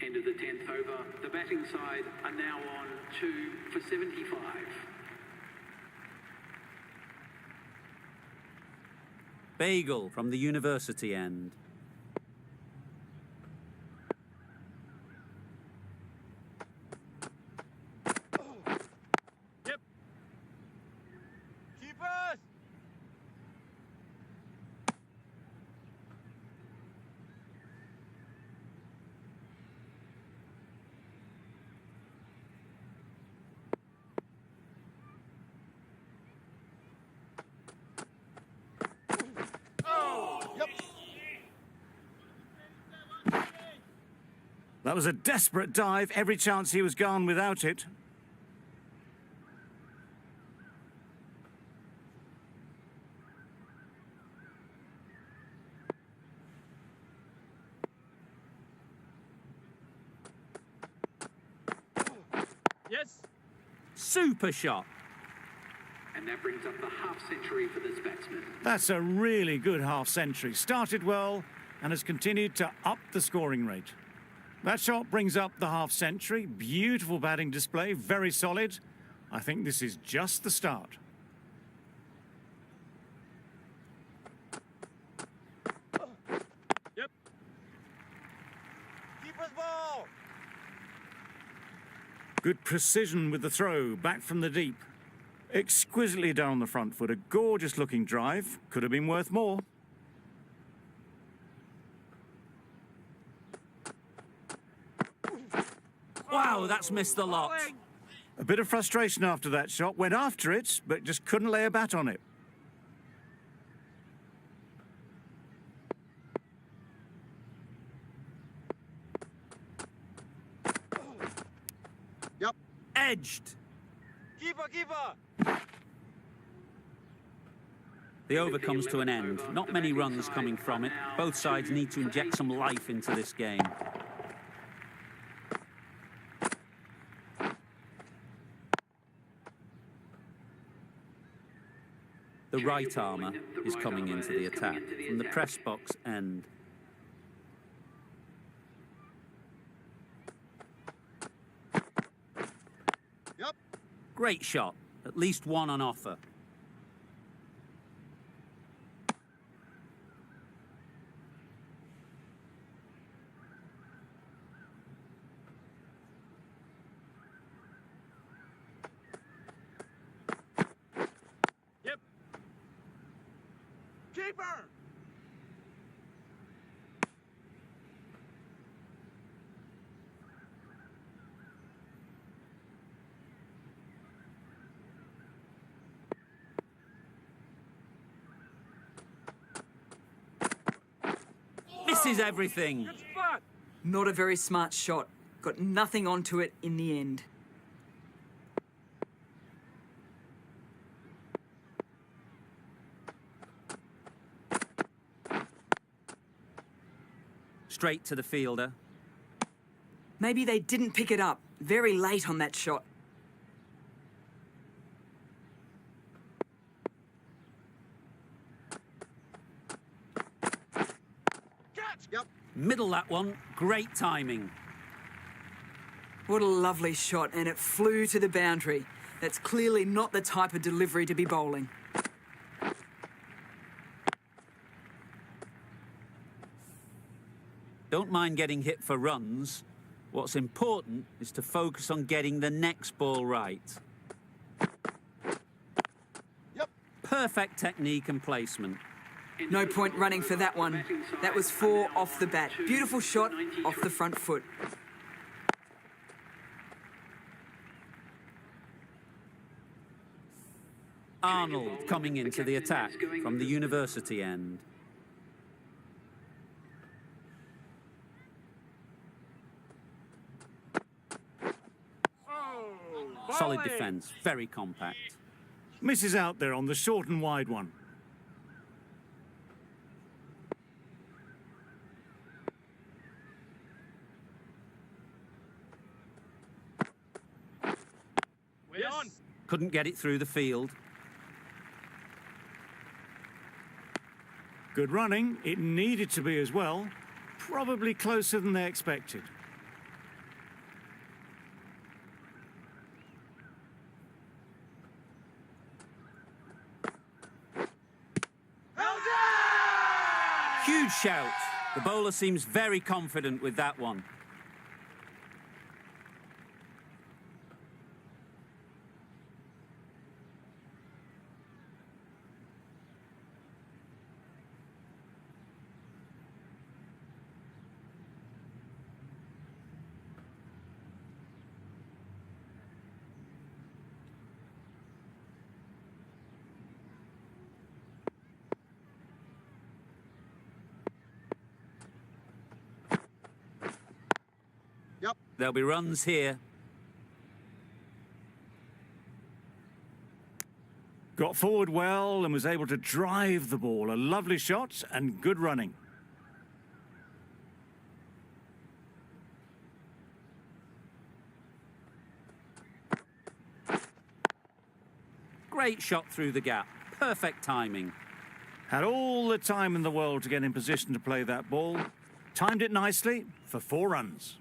End of the 10th over. The batting side are now on 2 for 75. Bagel from the university end. Yep. Keepers! That was a desperate dive. Every chance he was gone without it. Yes. Super shot. And that brings up the half-century for this batsman. That's a really good half-century. Started well and has continued to up the scoring rate. That shot brings up the half-century. Beautiful batting display, very solid. I think this is just the start. Yep. Keeper's ball. Good precision with the throw, back from the deep. Exquisitely done on the front foot. A gorgeous-looking drive. Could have been worth more. Wow, that's missed the lot. A bit of frustration after that shot. Went after it, but just couldn't lay a bat on it. Yep. Edged. Keeper. The over comes to an end. Not many runs coming from it. Both sides need to inject some life into this game. The right armour is coming into the attack from the press box end. Yep. Great shot. At least one on offer. Yep. Keeper. Misses everything. Good spot. Not a very smart shot. Got nothing onto it in the end. Straight to the fielder. Maybe they didn't pick it up. Very late on that shot. Catch. Yep. Middle that one. Great timing. What a lovely shot, and it flew to the boundary. That's clearly not the type of delivery to be bowling. Don't mind getting hit for runs. What's important is to focus on getting the next ball right. Yep. Perfect technique and placement. No point running for that one. That was 4 off the bat. Beautiful shot off the front foot. Arnold coming into the attack from the university end. Solid defence, very compact. Misses out there on the short and wide one. Way on. Couldn't get it through the field. Good running. It needed to be as well. Probably closer than they expected. Huge shout. The bowler seems very confident with that one. Yep. There'll be runs here. Got forward well and was able to drive the ball. A lovely shot and good running. Great shot through the gap. Perfect timing. Had all the time in the world to get in position to play that ball. Timed it nicely for 4 runs.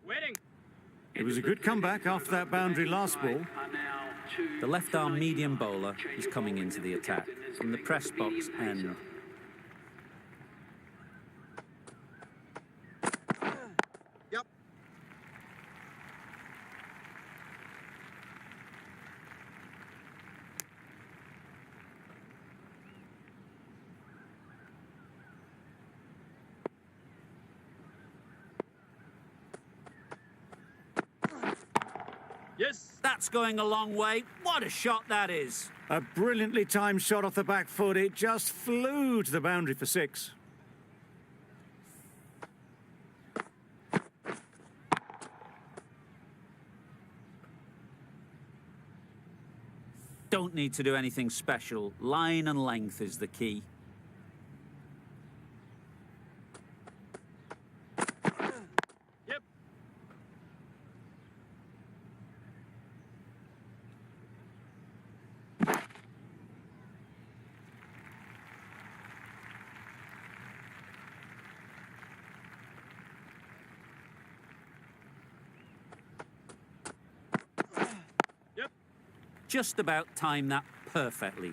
Waiting. It was a good comeback after that boundary last ball. The left-arm medium bowler is coming into the attack from the press box end. Yep. Yes. That's going a long way. What a shot that is. A brilliantly timed shot off the back foot. It just flew to the boundary for 6. Don't need to do anything special. Line and length is the key. Yep. Yep. Just about timed that perfectly.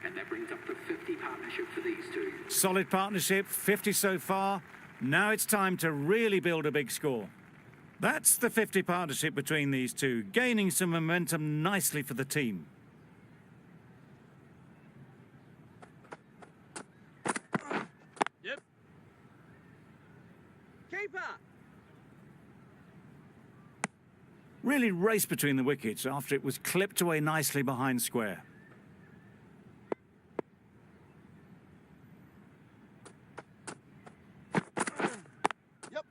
And that brings up the 50 partnership for these two. Solid partnership, 50 so far. Now it's time to really build a big score. That's the 50 partnership between these two, gaining some momentum nicely for the team. Yep. Keeper. Really raced between the wickets after it was clipped away nicely behind square. Yep.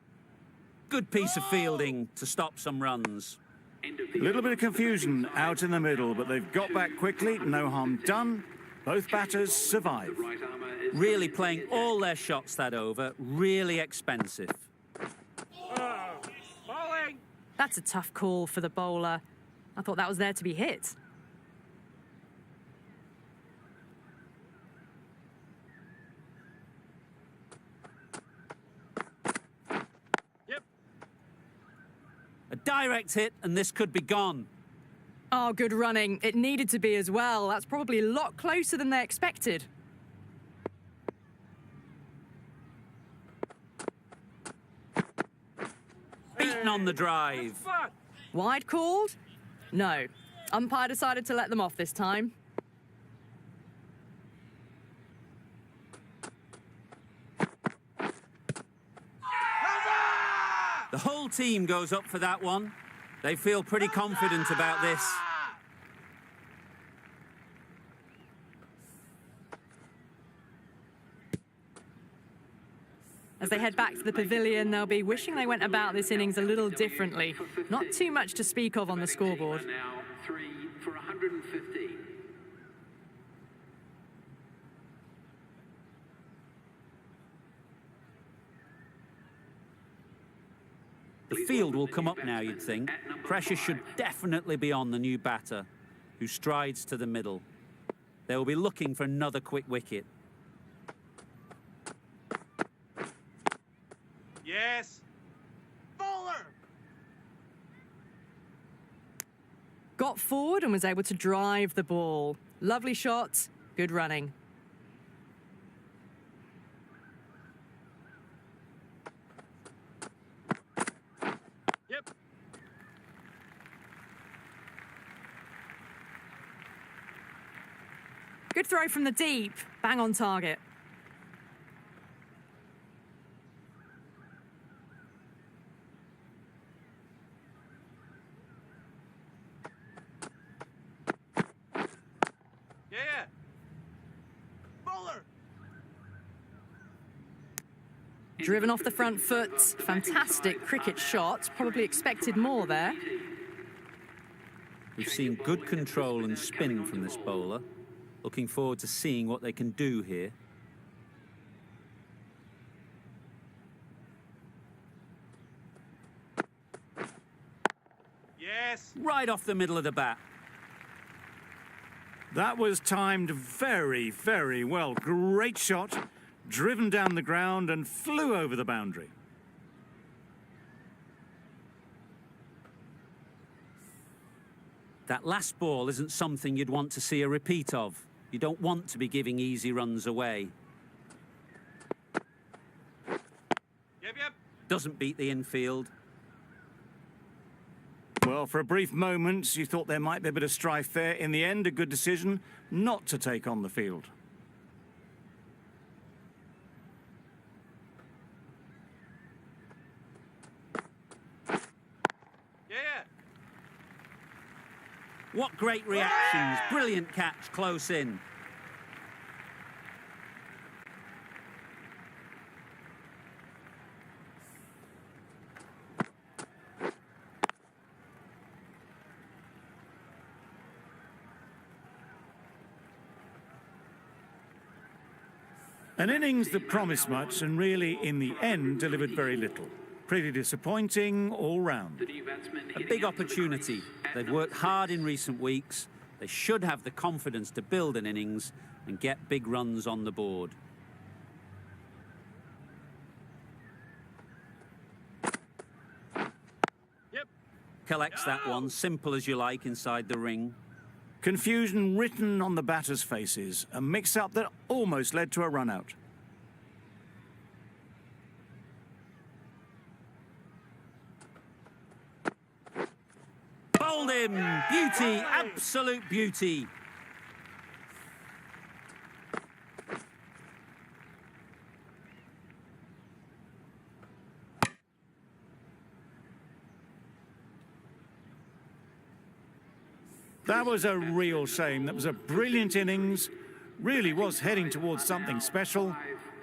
Good piece of fielding to stop some runs. End of A the little bit over of for confusion the out in the middle, but they've got back quickly. No harm done. Both batters survive. right armour is Really playing all their shots that over. Really expensive. Bowling. That's a tough call for the bowler. I thought that was there to be hit. Yep. A direct hit and this could be gone. Oh, good running. It needed to be as well. That's probably a lot closer than they expected. Beaten on the drive. Fuck. Wide called? No. Umpire decided to let them off this time. The whole team goes up for that one. They feel pretty confident about this. As they head back to the pavilion, they'll be wishing they went about this innings a little differently. Not too much to speak of on the scoreboard. are now 3 for 150. The field will come up now, you'd think. Pressure should definitely be on the new batter, who strides to the middle. They will be looking for another quick wicket. Yes. Bowler. got forward and was able to drive the ball. Lovely shot, good running. Yep. Good throw from the deep, bang on target. Yeah. Bowler. Driven off the front foot, fantastic cricket shot, probably expected more there. We've seen good control and spin from this bowler. Looking forward to seeing what they can do here. Yes. Right off the middle of the bat. That was timed very, very well. Great shot, driven down the ground and flew over the boundary. That last ball isn't something you'd want to see a repeat of. You don't want to be giving easy runs away. Yep, yep. Doesn't beat the infield. Well, for a brief moment, you thought there might be a bit of strife there. In the end, a good decision not to take on the field. Yeah. What great reactions. Brilliant catch close in. An innings that promised much and really, in the end, delivered very little. Pretty disappointing all round. The new batsman A hitting big out to the opportunity. crease at They've number worked hard in recent weeks. They should have the confidence to build an innings and get big runs on the board. Yep. Collects that one, simple as you like, inside the ring. Confusion written on the batters' faces. A mix-up that almost led to a run-out. Bowled him! Beauty! Absolute beauty! That was a real shame. That was a brilliant innings. Really was heading towards something special.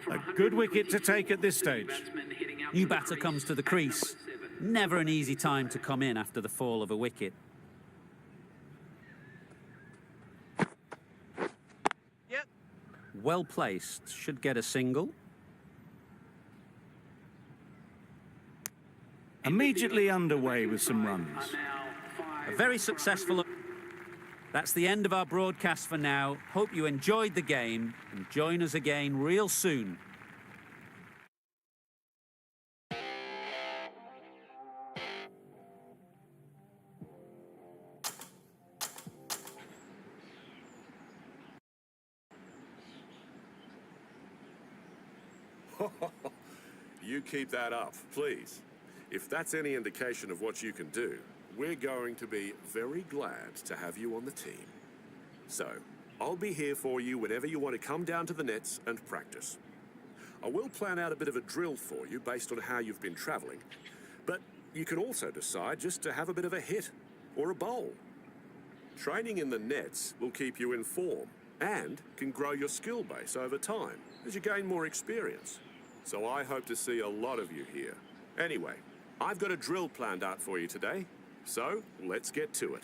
A good wicket to take at this stage. batsman hitting out New to the batter comes to the crease. Never an easy time to come in after the fall of a wicket. Yep. Well placed. Should get a single. Immediately underway with some runs. A very successful... That's the end of our broadcast for now. Hope you enjoyed the game and join us again real soon. You keep that up, please. If that's any indication of what you can do, we're going to be very glad to have you on the team. So, I'll be here for you whenever you want to come down to the nets and practice. I will plan out a bit of a drill for you based on how you've been travelling, but you can also decide just to have a bit of a hit or a bowl. Training in the nets will keep you in form and can grow your skill base over time as you gain more experience. So I hope to see a lot of you here. Anyway, I've got a drill planned out for you today, so let's get to it.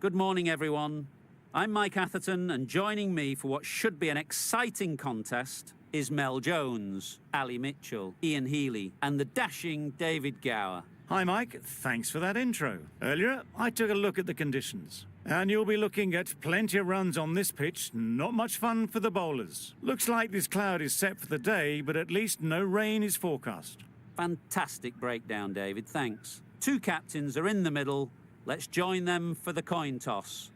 Good morning, everyone. I'm Mike Atherton, and joining me for what should be an exciting contest is Mel Jones, Ali Mitchell, Ian Healy, and the dashing David Gower. Hi, Mike. Thanks for that intro. Earlier, I took a look at the conditions. And you'll be looking at plenty of runs on this pitch. Not much fun for the bowlers. Looks like this cloud is set for the day, but at least no rain is forecast. Fantastic breakdown, David. Thanks. Two captains are in the middle. Let's join them for the coin toss.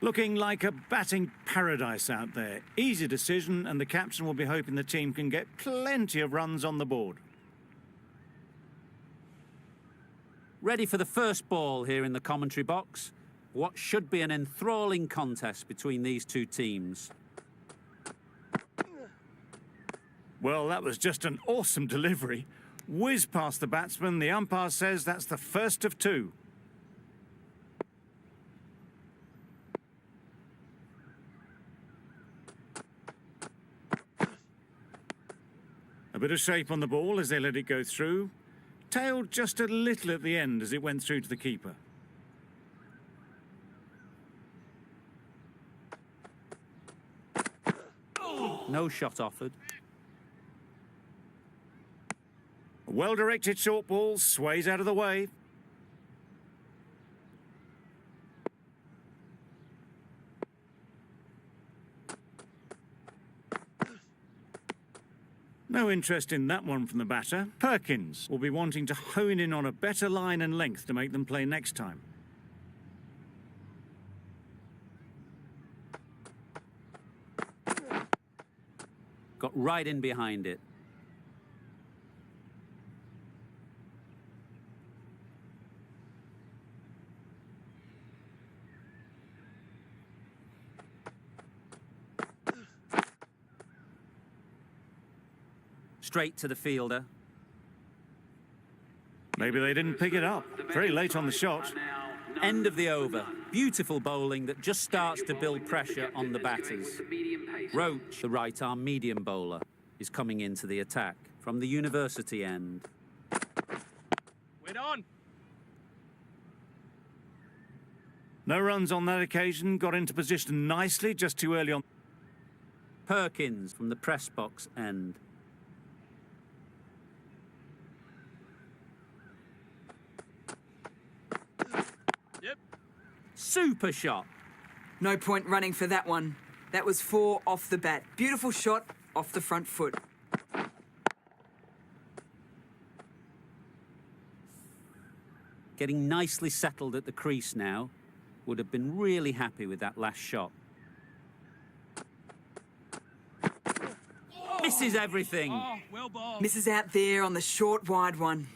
Looking like a batting paradise out there. Easy decision, and the captain will be hoping the team can get plenty of runs on the board. Ready for the first ball here in the commentary box. What should be an enthralling contest between these two teams. Well, that was just an awesome delivery. Whiz past the batsman. The umpire says that's the first of two. A bit of shape on the ball as they let it go through. Tailed just a little at the end as it went through to the keeper. No shot offered. A well-directed short ball sways out of the way. No interest in that one from the batter. Perkins will be wanting to hone in on a better line and length to make them play next time. Got right in behind it. Straight to the fielder. Maybe they didn't pick it up. Very late on the shot. End of the over. Beautiful bowling that just starts to build pressure on the batters. Roach, the right-arm medium bowler, is coming into the attack from the university end. Wait on. No runs on that occasion. Got into position nicely, just too early on. Perkins from the press box end. Yep. Super shot. No point running for that one. That was 4 off the bat. Beautiful shot off the front foot. Getting nicely settled at the crease now. Would have been really happy with that last shot. Misses everything. Oh, well ball. Misses out there on the short, wide one.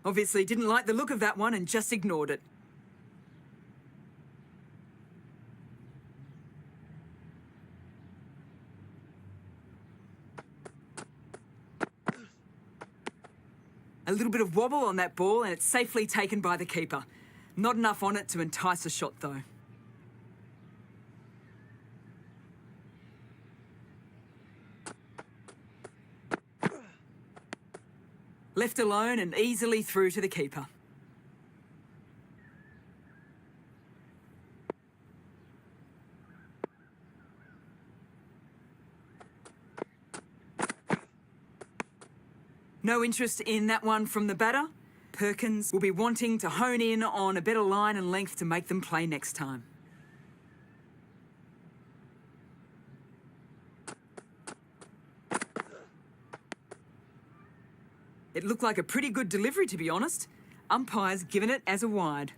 Obviously didn't like the look of that one and just ignored it. A little bit of wobble on that ball and it's safely taken by the keeper. Not enough on it to entice a shot though. Left alone and easily through to the keeper. No interest in that one from the batter. Perkins will be wanting to hone in on a better line and length to make them play next time. It looked like a pretty good delivery, to be honest. Umpire's given it as a wide.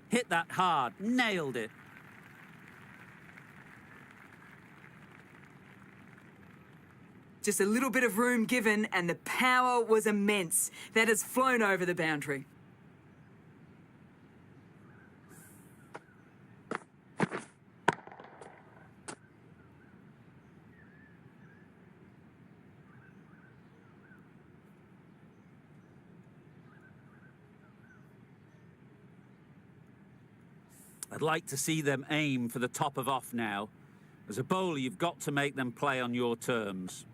Hit that hard. Nailed it. Just a little bit of room given, and the power was immense. That has flown over the boundary. I'd like to see them aim for the top of off now. As a bowler, you've got to make them play on your terms.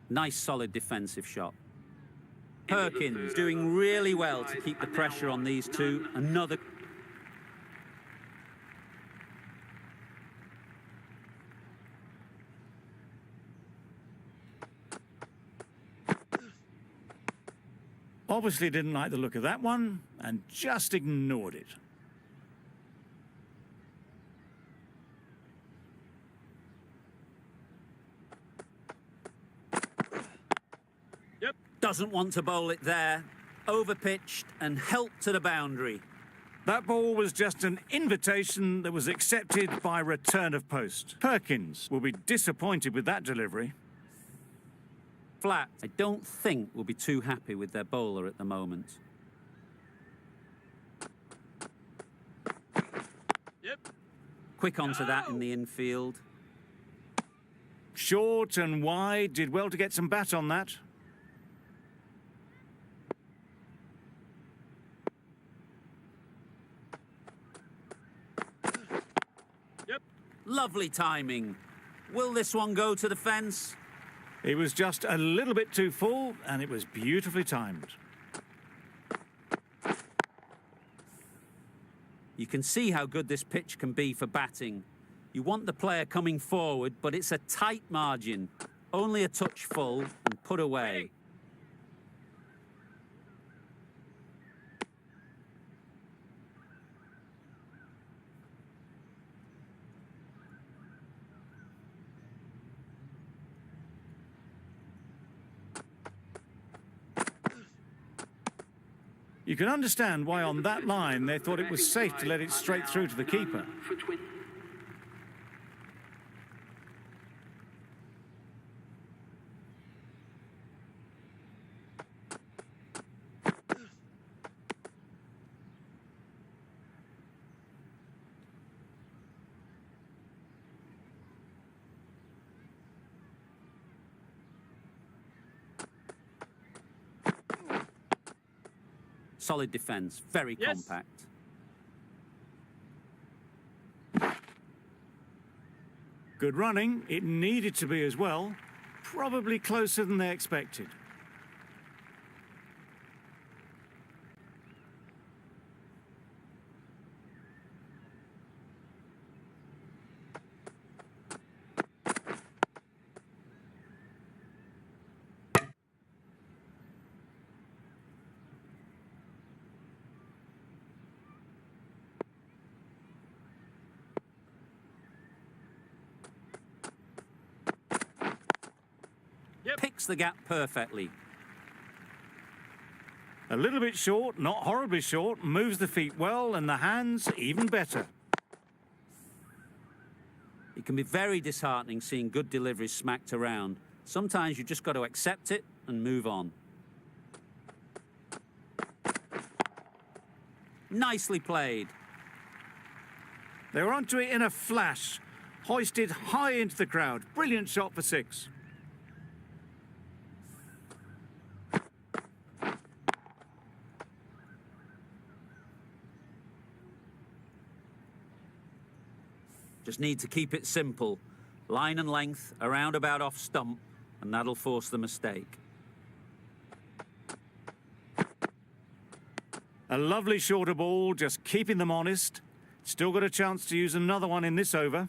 Nice, solid defensive shot. Perkins doing really well to keep the pressure on these two. Another... Obviously didn't like the look of that one and just ignored it. Yep. Doesn't want to bowl it there. Overpitched and helped to the boundary. That ball was just an invitation that was accepted by return of post. Perkins will be disappointed with that delivery. Flat, I don't think will be too happy with their bowler at the moment. Yep. Quick onto that in the infield. Short and wide, did well to get some bat on that. Yep. Lovely timing. Will this one go to the fence? It was just a little bit too full and it was beautifully timed. You can see how good this pitch can be for batting. You want the player coming forward, but it's a tight margin. Only a touch full and put away. You can understand why on that line they thought it was safe to let it straight through to the keeper. For 20. Solid defence, very Yes. compact. Good running, it needed to be as well. Probably closer than they expected. Picks the gap perfectly. A little bit short, not horribly short, moves the feet well and the hands even better. It can be very disheartening seeing good deliveries smacked around. Sometimes you just got to accept it and move on. Nicely played. They were onto it in a flash, hoisted high into the crowd. Brilliant shot for 6. Just need to keep it simple. Line and length, around about off stump, and that'll force the mistake. A lovely shorter ball, just keeping them honest. Still got a chance to use another one in this over.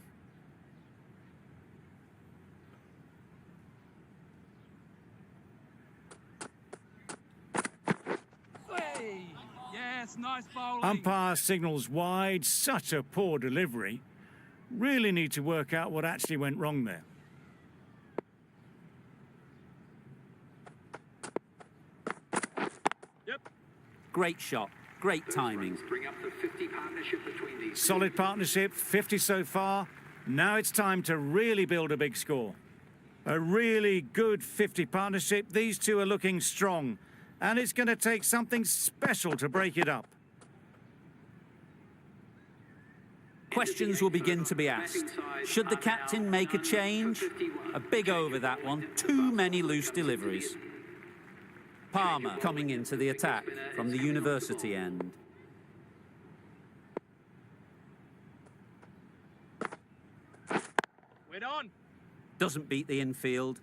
Hey. Yes, nice bowling. Umpire signals wide, such a poor delivery. Really need to work out what actually went wrong there. Yep. Great shot, great timing. Bring up the 50 partnership between these. Solid partnership, 50 so far. Now it's time to really build a big score. A really good 50 partnership. These two are looking strong, and it's going to take something special to break it up. Questions will begin to be asked. Should the captain make a change? A big over, that one. Too many loose deliveries. Palmer coming into the attack from the university end. Wait on. Doesn't beat the infield.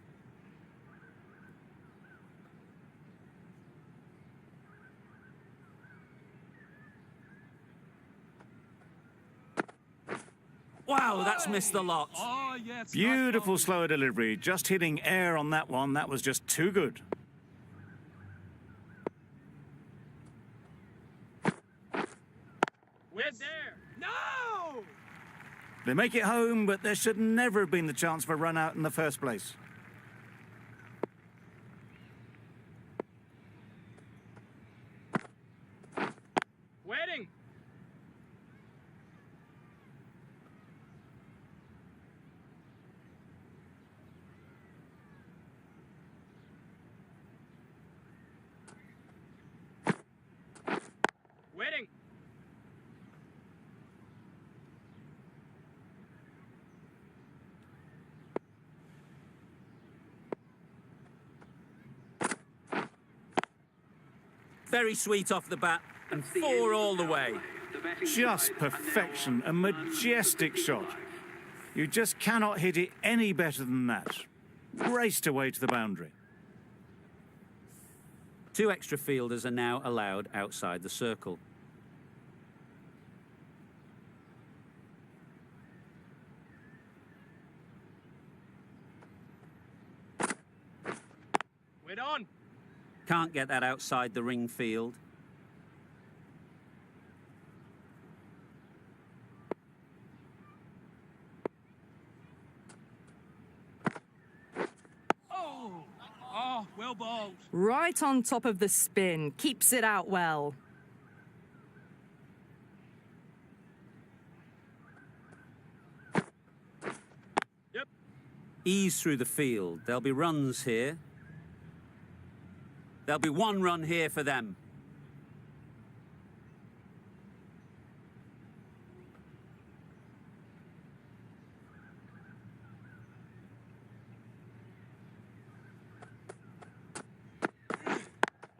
Wow, that's missed the lot. Oh, yes. Beautiful nice slower delivery. Just hitting air on that one. That was just too good. We're there. No! They make it home, but there should never have been the chance for a run out in the first place. Waiting. Waiting. Very sweet off the bat, and 4 all the way. Just perfection, a majestic shot. You just cannot hit it any better than that. Raced away to the boundary. 2 extra fielders are now allowed outside the circle. Wait on. Can't get that outside the ring field. Oh. Oh, well bowled. Right on top of the spin. Keeps it out well. Yep. Ease through the field. There'll be runs here. There'll be 1 run here for them.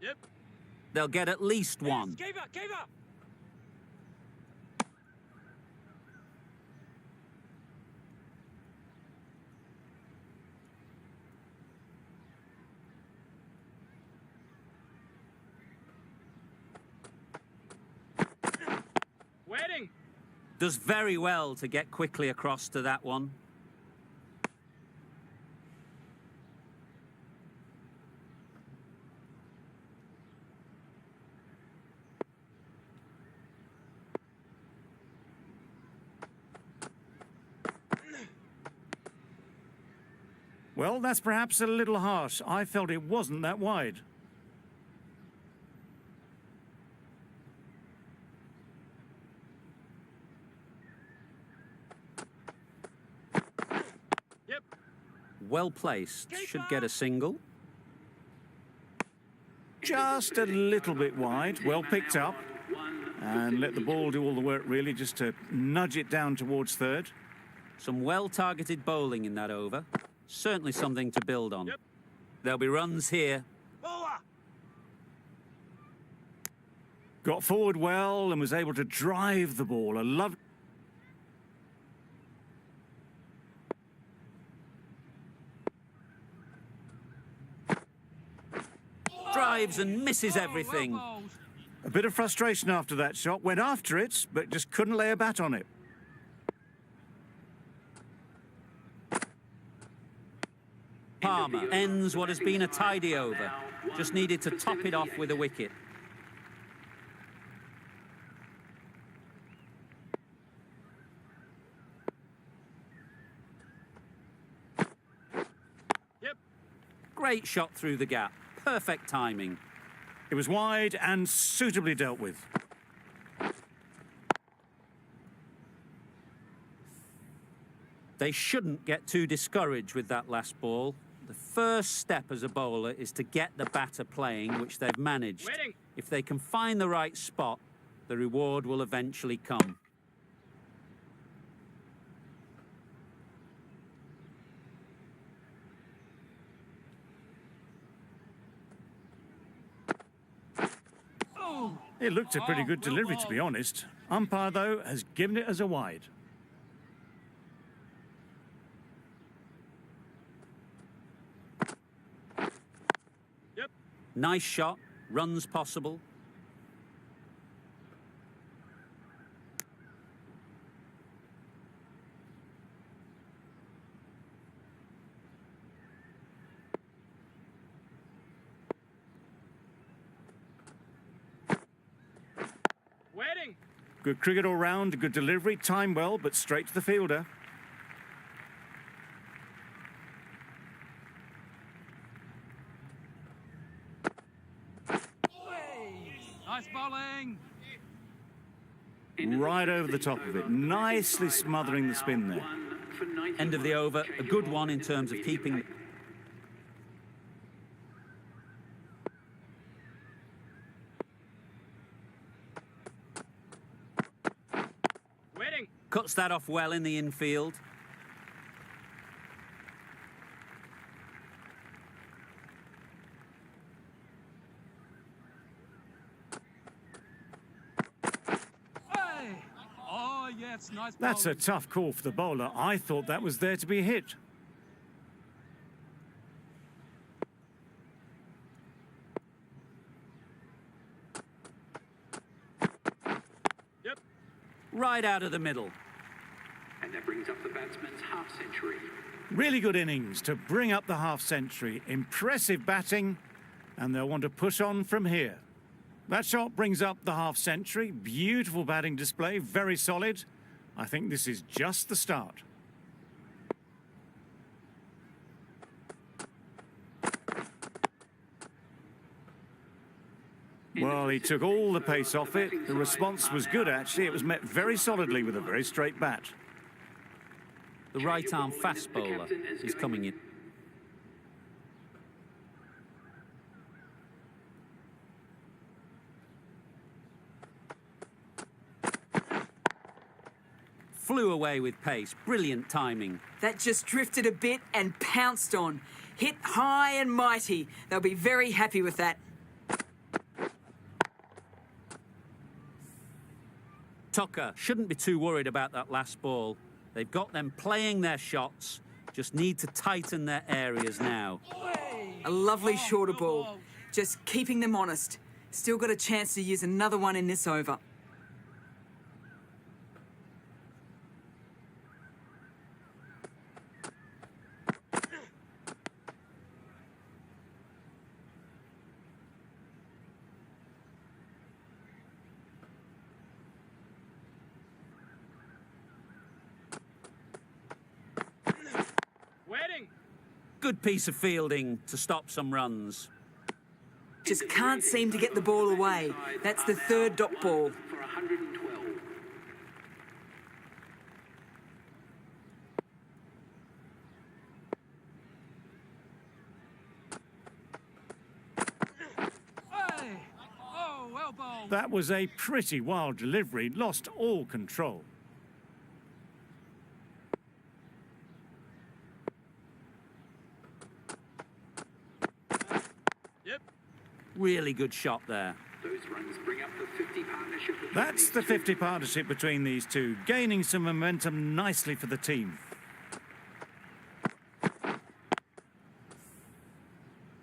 Yep. They'll get at least 1. Keep up, keep up. Waiting. Does very well to get quickly across to that one. Well, that's perhaps a little harsh. I felt it wasn't that wide. Yep. Well placed. Should get a single. Just a little bit wide. Well picked up. And let the ball do all the work, really, just to nudge it down towards third. Some well-targeted bowling in that over. Certainly something to build on. Yep. There'll be runs here. Bowler. Got forward well and was able to drive the ball. A lovely... Drives and misses Oh, everything. well bowled. A bit of frustration after that shot. Went after it, but just couldn't lay a bat on it. Palmer ends what has been a tidy over. Just needed to top it off with a wicket. Yep. Great shot through the gap. Perfect timing. It was wide and suitably dealt with. They shouldn't get too discouraged with that last ball. The first step as a bowler is to get the batter playing, which they've managed. Waiting. If they can find the right spot, the reward will eventually come. It looked a pretty good delivery, to be honest. Umpire, though, has given it as a wide. Yep. Nice shot, runs possible. Waiting. Good cricket all round, good delivery, time well, but straight to the fielder. Nice bowling. Right over the top of it, nicely smothering the spin there. End of the over, a good one in terms of keeping... Waiting. Cuts that off well in the infield. Hey. Oh, yes, nice bowling. That's a tough call for the bowler. I thought that was there to be hit. Yep. Right out of the middle. And that brings up the batsman's half-century. Really good innings to bring up the half-century. Impressive batting, and they'll want to push on from here. That shot brings up the half-century. Beautiful batting display, very solid. I think this is just the start. Well, he took all the pace off it. The response was good, actually. It was met very solidly with a very straight bat. The right-arm fast bowler is coming in. Flew away with pace. Brilliant timing. That just drifted a bit and pounced on. Hit high and mighty. They'll be very happy with that. Tucker shouldn't be too worried about that last ball. They've got them playing their shots, just need to tighten their areas now. A lovely shorter ball. Just keeping them honest. Still got a chance to use another one in this over. Waiting. Good piece of fielding to stop some runs. Just can't seem to get the ball away. That's the third dot ball. For 112. Hey. Oh, well bowled. That was a pretty wild delivery, lost all control. Yep. Really good shot there. Those runs bring up the 50 partnership. between That's these the two. 50 partnership between these two, gaining some momentum nicely for the team.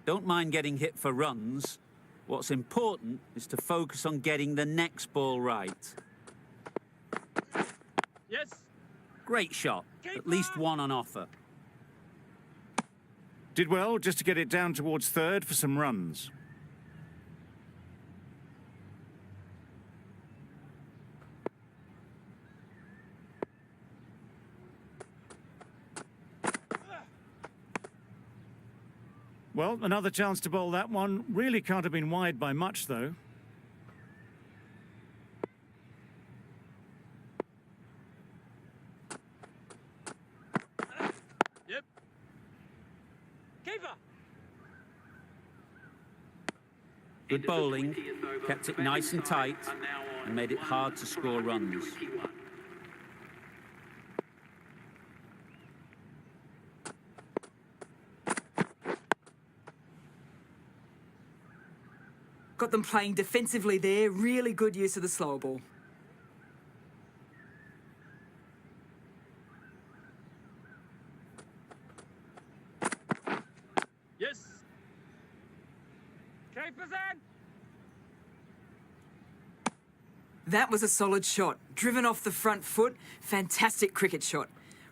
Don't mind getting hit for runs. What's important is to focus on getting the next ball right. Yes. Great shot. At least one on offer. Did well just to get it down towards third for some runs. Well, another chance to bowl that one. Really can't have been wide by much, though. Good bowling, kept it nice and tight, and made it hard to score runs. Got them playing defensively there. Really good use of the slow ball. Yes. Keepers in. That was a solid shot. Driven off the front foot. Fantastic cricket shot.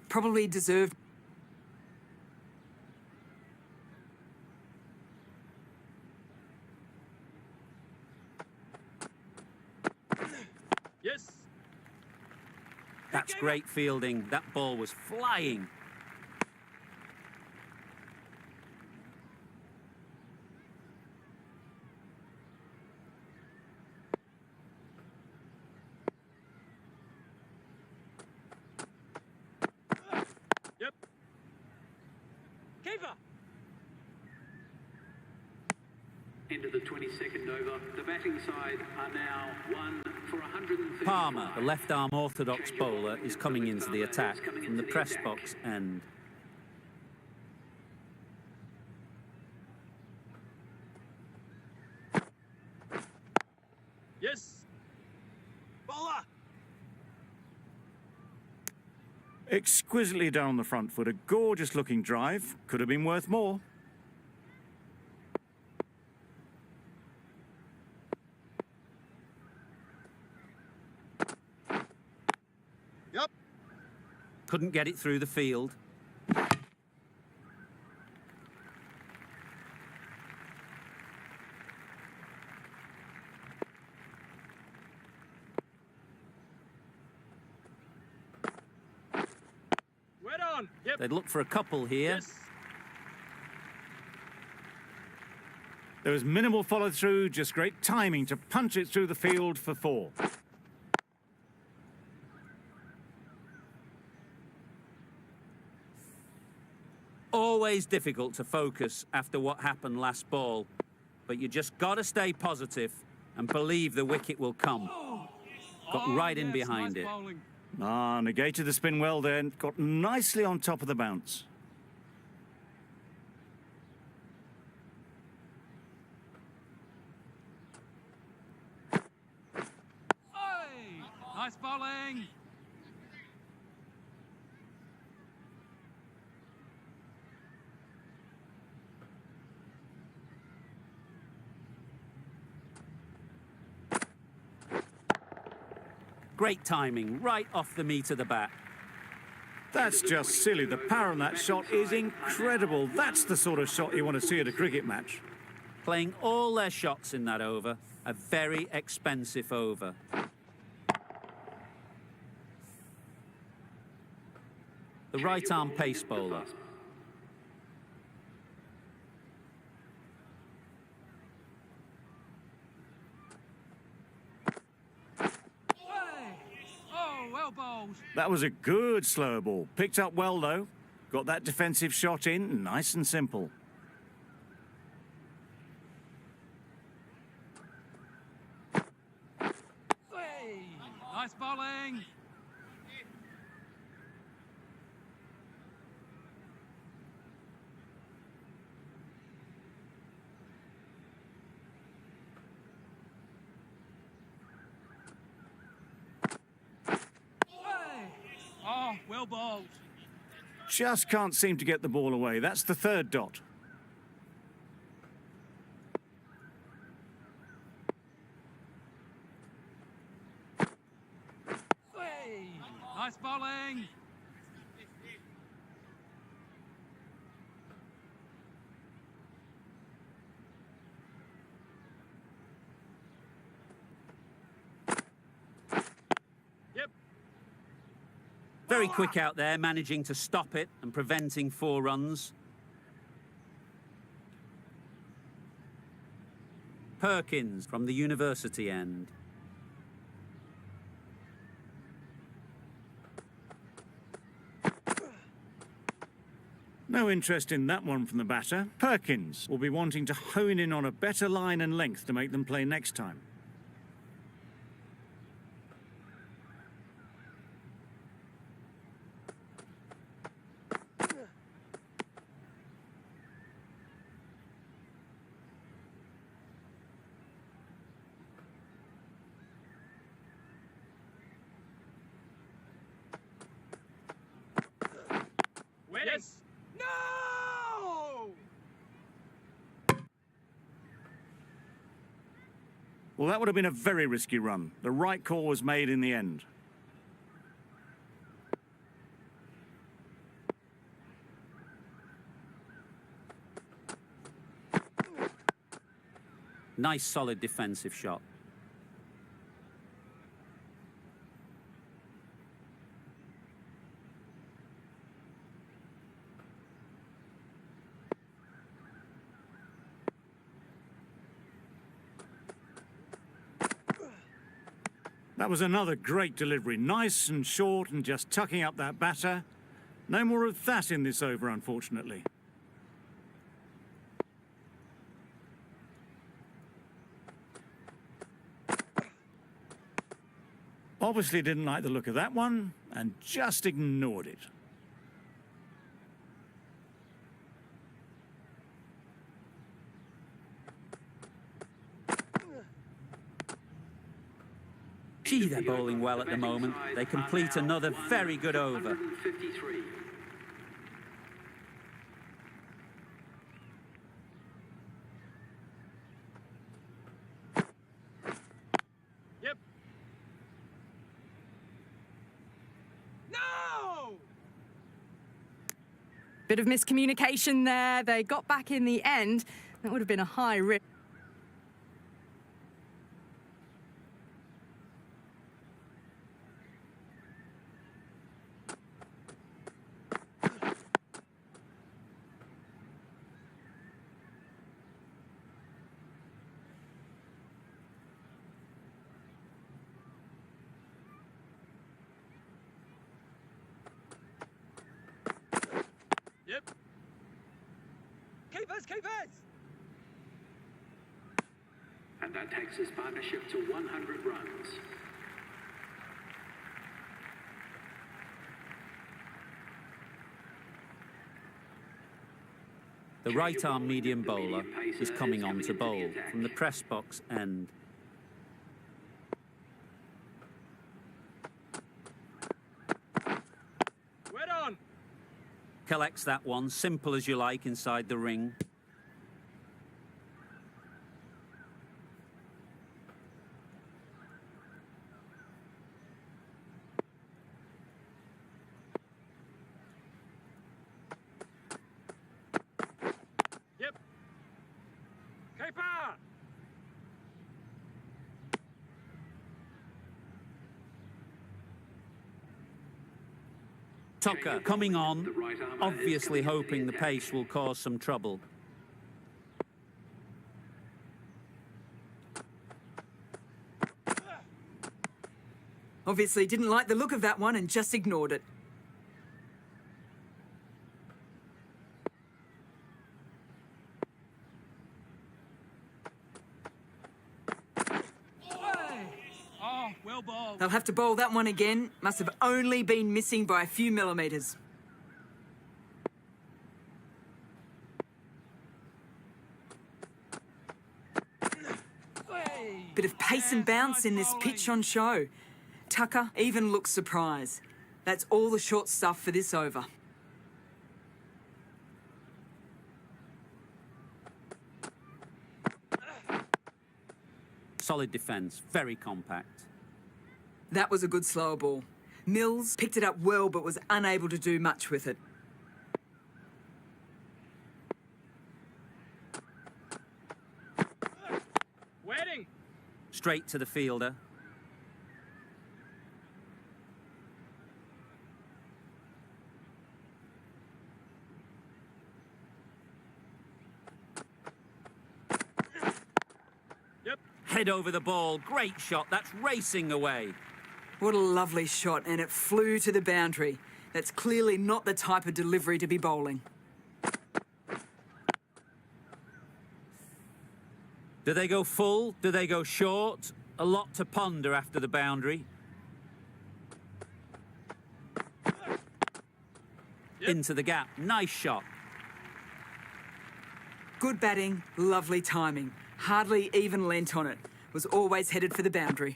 Probably deserved. Yes. That's great fielding. That ball was flying. Yep. Keeper. Into the 22nd over. The batting side are now 1 for 130. Palmer, the left-arm orthodox bowler, is coming into the attack from the press box end. Yes. Bowler. Exquisitely done on the front foot. A gorgeous-looking drive. Could have been worth more. Couldn't get it through the field. Wet on. Yep. They'd look for a couple here. Yes. There was minimal follow-through, just great timing to punch it through the field for 4. Always difficult to focus after what happened last ball, but you just got to stay positive and believe the wicket will come. Got right in yes, behind nice it. bowling. Negated the spin well there. Got nicely on top of the bounce. Hey, nice bowling. Great timing, right off the meat of the bat. That's just silly. The power on that shot is incredible. That's the sort of shot you want to see at a cricket match. Playing all their shots in that over. A very expensive over. The right-arm pace bowler. Hey. Oh, well bowled. That was a good slow ball. Picked up well, though. Got that defensive shot in, nice and simple. Hey, nice bowling. Hey. Oh, well bowled. Just can't seem to get the ball away. That's the third dot. Hey, nice bowling. Yep. Very quick out there, managing to stop it and preventing 4 runs. Perkins from the university end. No interest in that one from the batter. Perkins will be wanting to hone in on a better line and length to make them play next time. Yes. No! Well, that would have been a very risky run. The right call was made in the end. Nice, solid defensive shot. That was another great delivery. Nice and short and just tucking up that batter. No more of that in this over, unfortunately. Obviously didn't like the look of that one and just ignored it. Gee, they're bowling well at the moment. They complete another very good over. 153. Yep. No! Bit of miscommunication there. They got back in the end. That would have been a high risk. Yep. Keepers, keepers! And that takes his partnership to 100 runs. The right-arm medium bowler is coming on to bowl from the press box end. Wet on! Collects that one, simple as you like, inside the ring. Yep. Keeper! Tucker coming on, obviously hoping the pace will cause some trouble. Obviously didn't like the look of that one and just ignored it. Oh, well bowled. They'll have to bowl that one again. Must have only been missing by a few millimetres. Bit of pace and bounce in this pitch on show. Tucker even looks surprised. That's all the short stuff for this over. Solid defence, very compact. That was a good slower ball. Mills picked it up well but was unable to do much with it. Wedding! Straight to the fielder. Yep. Head over the ball, great shot, that's racing away. What a lovely shot, and it flew to the boundary. That's clearly not the type of delivery to be bowling. Do they go full? Do they go short? A lot to ponder after the boundary. Into the gap. Nice shot. Good batting, lovely timing. Hardly even lent on it. Was always headed for the boundary.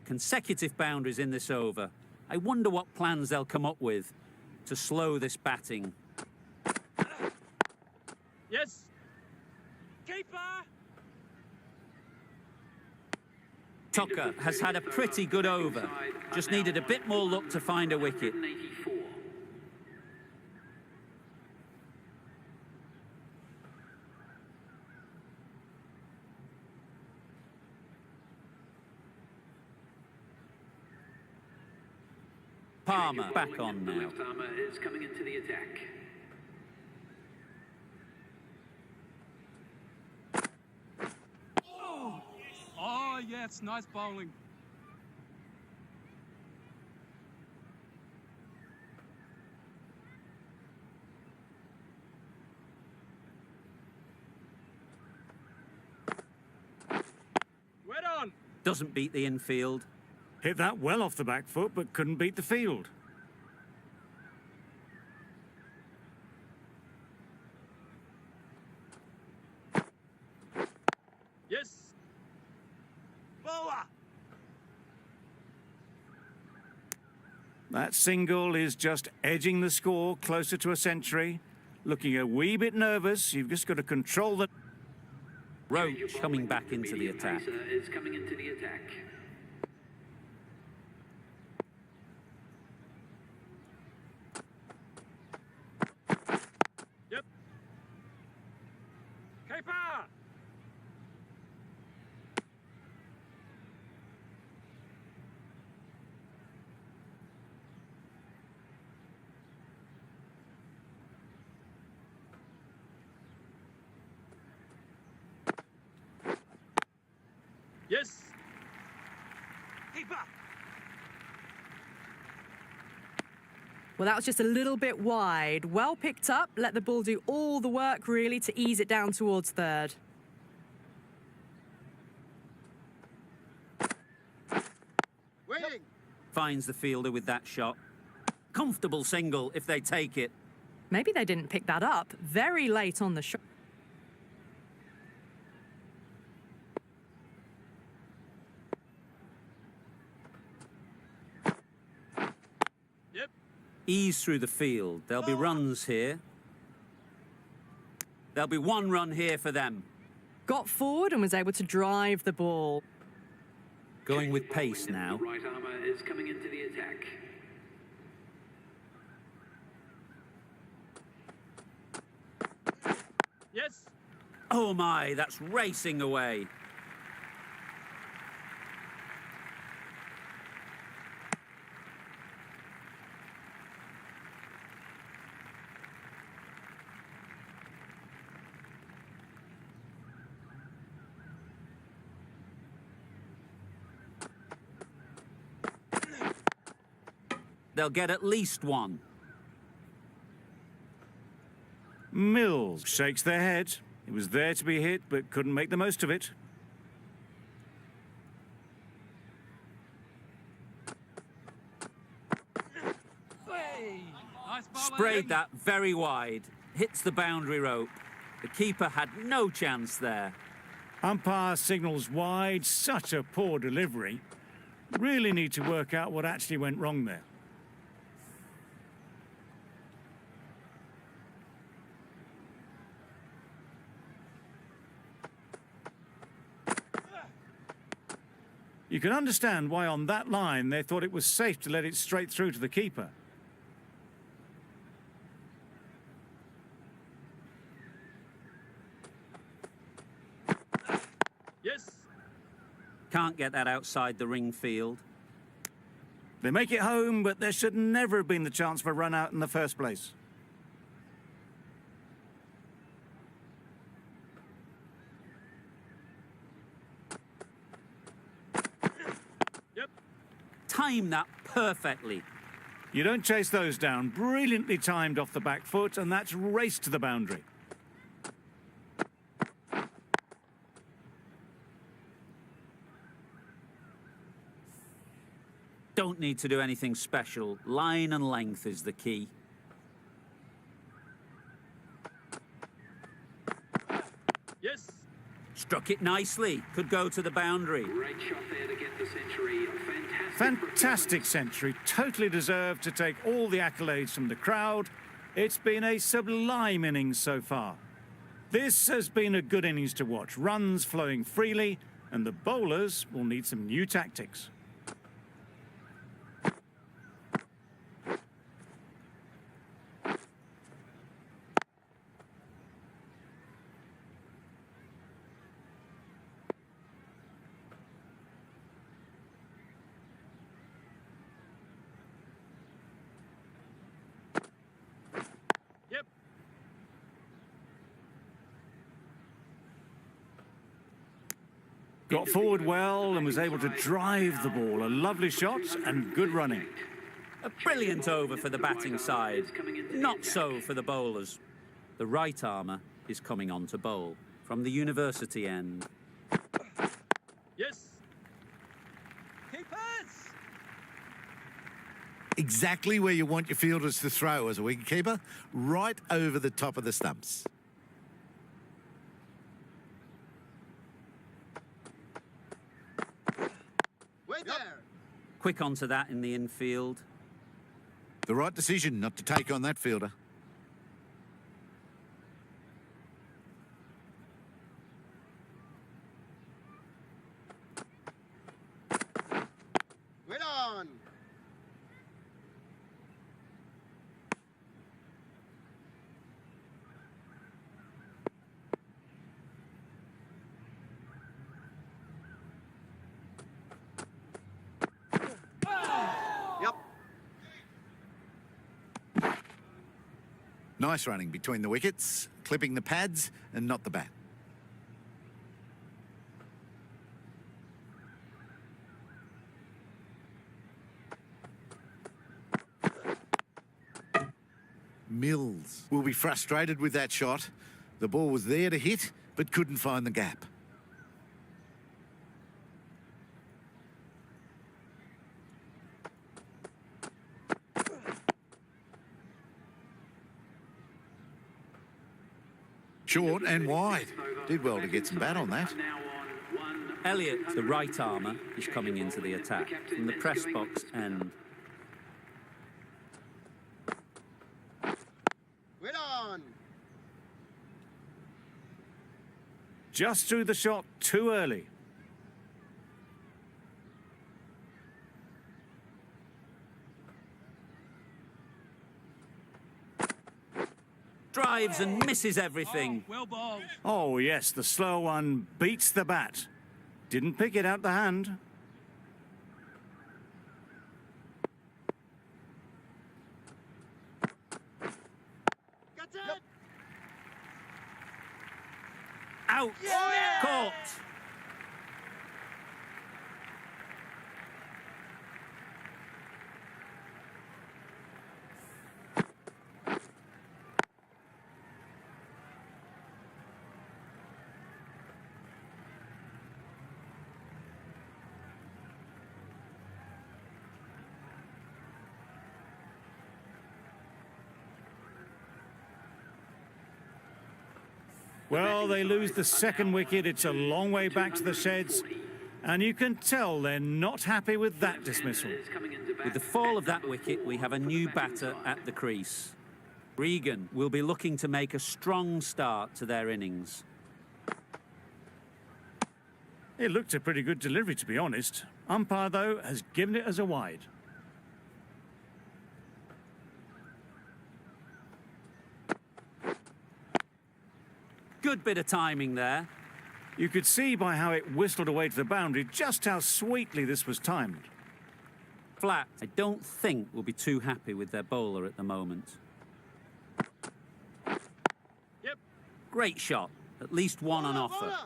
Consecutive boundaries in this over. I wonder what plans they'll come up with to slow this batting. Yes. Keeper. Tucker has had a pretty good over. Just needed a bit more luck to find a wicket. 184. Palmer back on The now. left armour is coming into the attack. Oh, yes, nice bowling. Wet on. Doesn't beat the infield. Hit that well off the back foot, but couldn't beat the field. Yes. Bowler. That single is just edging the score closer to a century. Looking a wee bit nervous. You've just got to control the... Roach coming back into the Medium attack. pacer is coming into the attack. Yep. Keeper. Yes. Keeper. Well, that was just a little bit wide. Well picked up. Let the ball do all the work, really, to ease it down towards third. Waiting. Finds the fielder with that shot. Comfortable single if they take it. Maybe they didn't pick that up. Very late on the shot. Yep. Ease through the field. There'll be runs here. There'll be one run here for them. Got forward and was able to drive the ball. Going with pace now. The right armour is coming into the attack. Yes. Oh my, that's racing away. They'll get at least one. Mills shakes their head. It was there to be hit, but couldn't make the most of it. Nice bowling. Sprayed that very wide. Hits the boundary rope. The keeper had no chance there. Umpire signals wide. Such a poor delivery. Really need to work out what actually went wrong there. You can understand why on that line they thought it was safe to let it straight through to the keeper. Yes. Can't get that outside the ring field. They make it home, but there should never have been the chance for a run out in the first place. Yep. Timed that perfectly. You don't chase those down. Brilliantly timed off the back foot, and that's race to the boundary. Don't need to do anything special. Line and length is the key. Yes. Struck it nicely. Could go to the boundary. Great shot there to get the century. Fantastic century. Totally deserved to take all the accolades from the crowd. It's been a sublime innings so far. This has been a good innings to watch. Runs flowing freely, and the bowlers will need some new tactics. Yep. Got forward well and was able to drive the ball. A lovely shot and good running. A brilliant over for the batting side. Not so for the bowlers. The right armour is coming on to bowl from the university end. Yes. Keepers. Exactly where you want your fielders to throw as a wicketkeeper, right over the top of the stumps. Wait there. Quick onto that in the infield. The right decision not to take on that fielder. Wait on. Yep. Nice running between the wickets, clipping the pads and not the bat. Mills will be frustrated with that shot. The ball was there to hit, but couldn't find the gap. Short and wide. Did well to get some bat on that. Elliott, the right armour, is coming into the attack from the press box end. Wait on. Just threw the shot too early. Drives and misses everything. Well bowled. Oh, yes, the slow one beats the bat. Didn't pick it out the hand. Got it. Out. Caught. Well, they lose the second wicket. It's a long way back to the sheds. And you can tell they're not happy with that dismissal. With the fall of that wicket, we have a new batter at the crease. Regan will be looking to make a strong start to their innings. It looked a pretty good delivery, to be honest. Umpire, though, has given it as a wide. Good bit of timing there. You could see by how it whistled away to the boundary just how sweetly this was timed. Flat, I don't think will be too happy with their bowler at the moment. Yep. Great shot. At least one on offer. Bowler.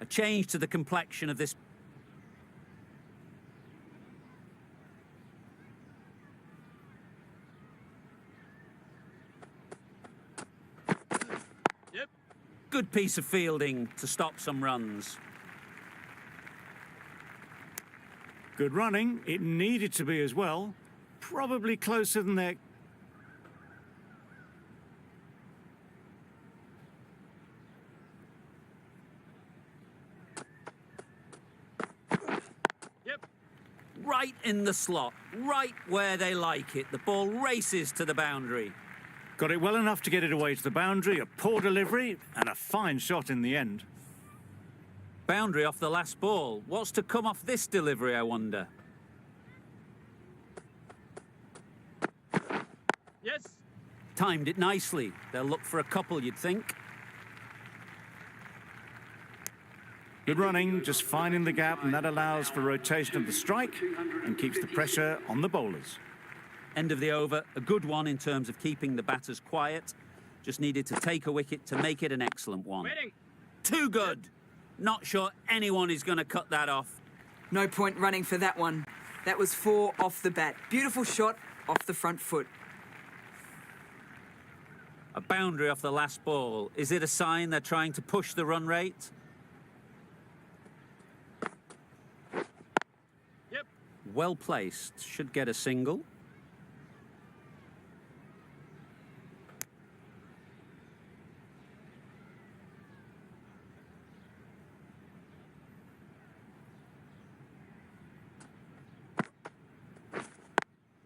A change to the complexion of this. Good piece of fielding to stop some runs. Good running. It needed to be as well. Probably closer than their... Yep. Right in the slot, right where they like it. The ball races to the boundary. Got it well enough to get it away to the boundary. A poor delivery and a fine shot in the end. Boundary off the last ball. What's to come off this delivery, I wonder? Yes. Timed it nicely. They'll look for a couple, you'd think. Good running, just finding the gap, and that allows for rotation of the strike and keeps the pressure on the bowlers. End of the over. A good one in terms of keeping the batters quiet. Just needed to take a wicket to make it an excellent one. Waiting. Too good. Not sure anyone is going to cut that off. No point running for that one. That was 4 off the bat. Beautiful shot off the front foot. A boundary off the last ball. Is it a sign they're trying to push the run rate? Yep. Well placed. Should get a single.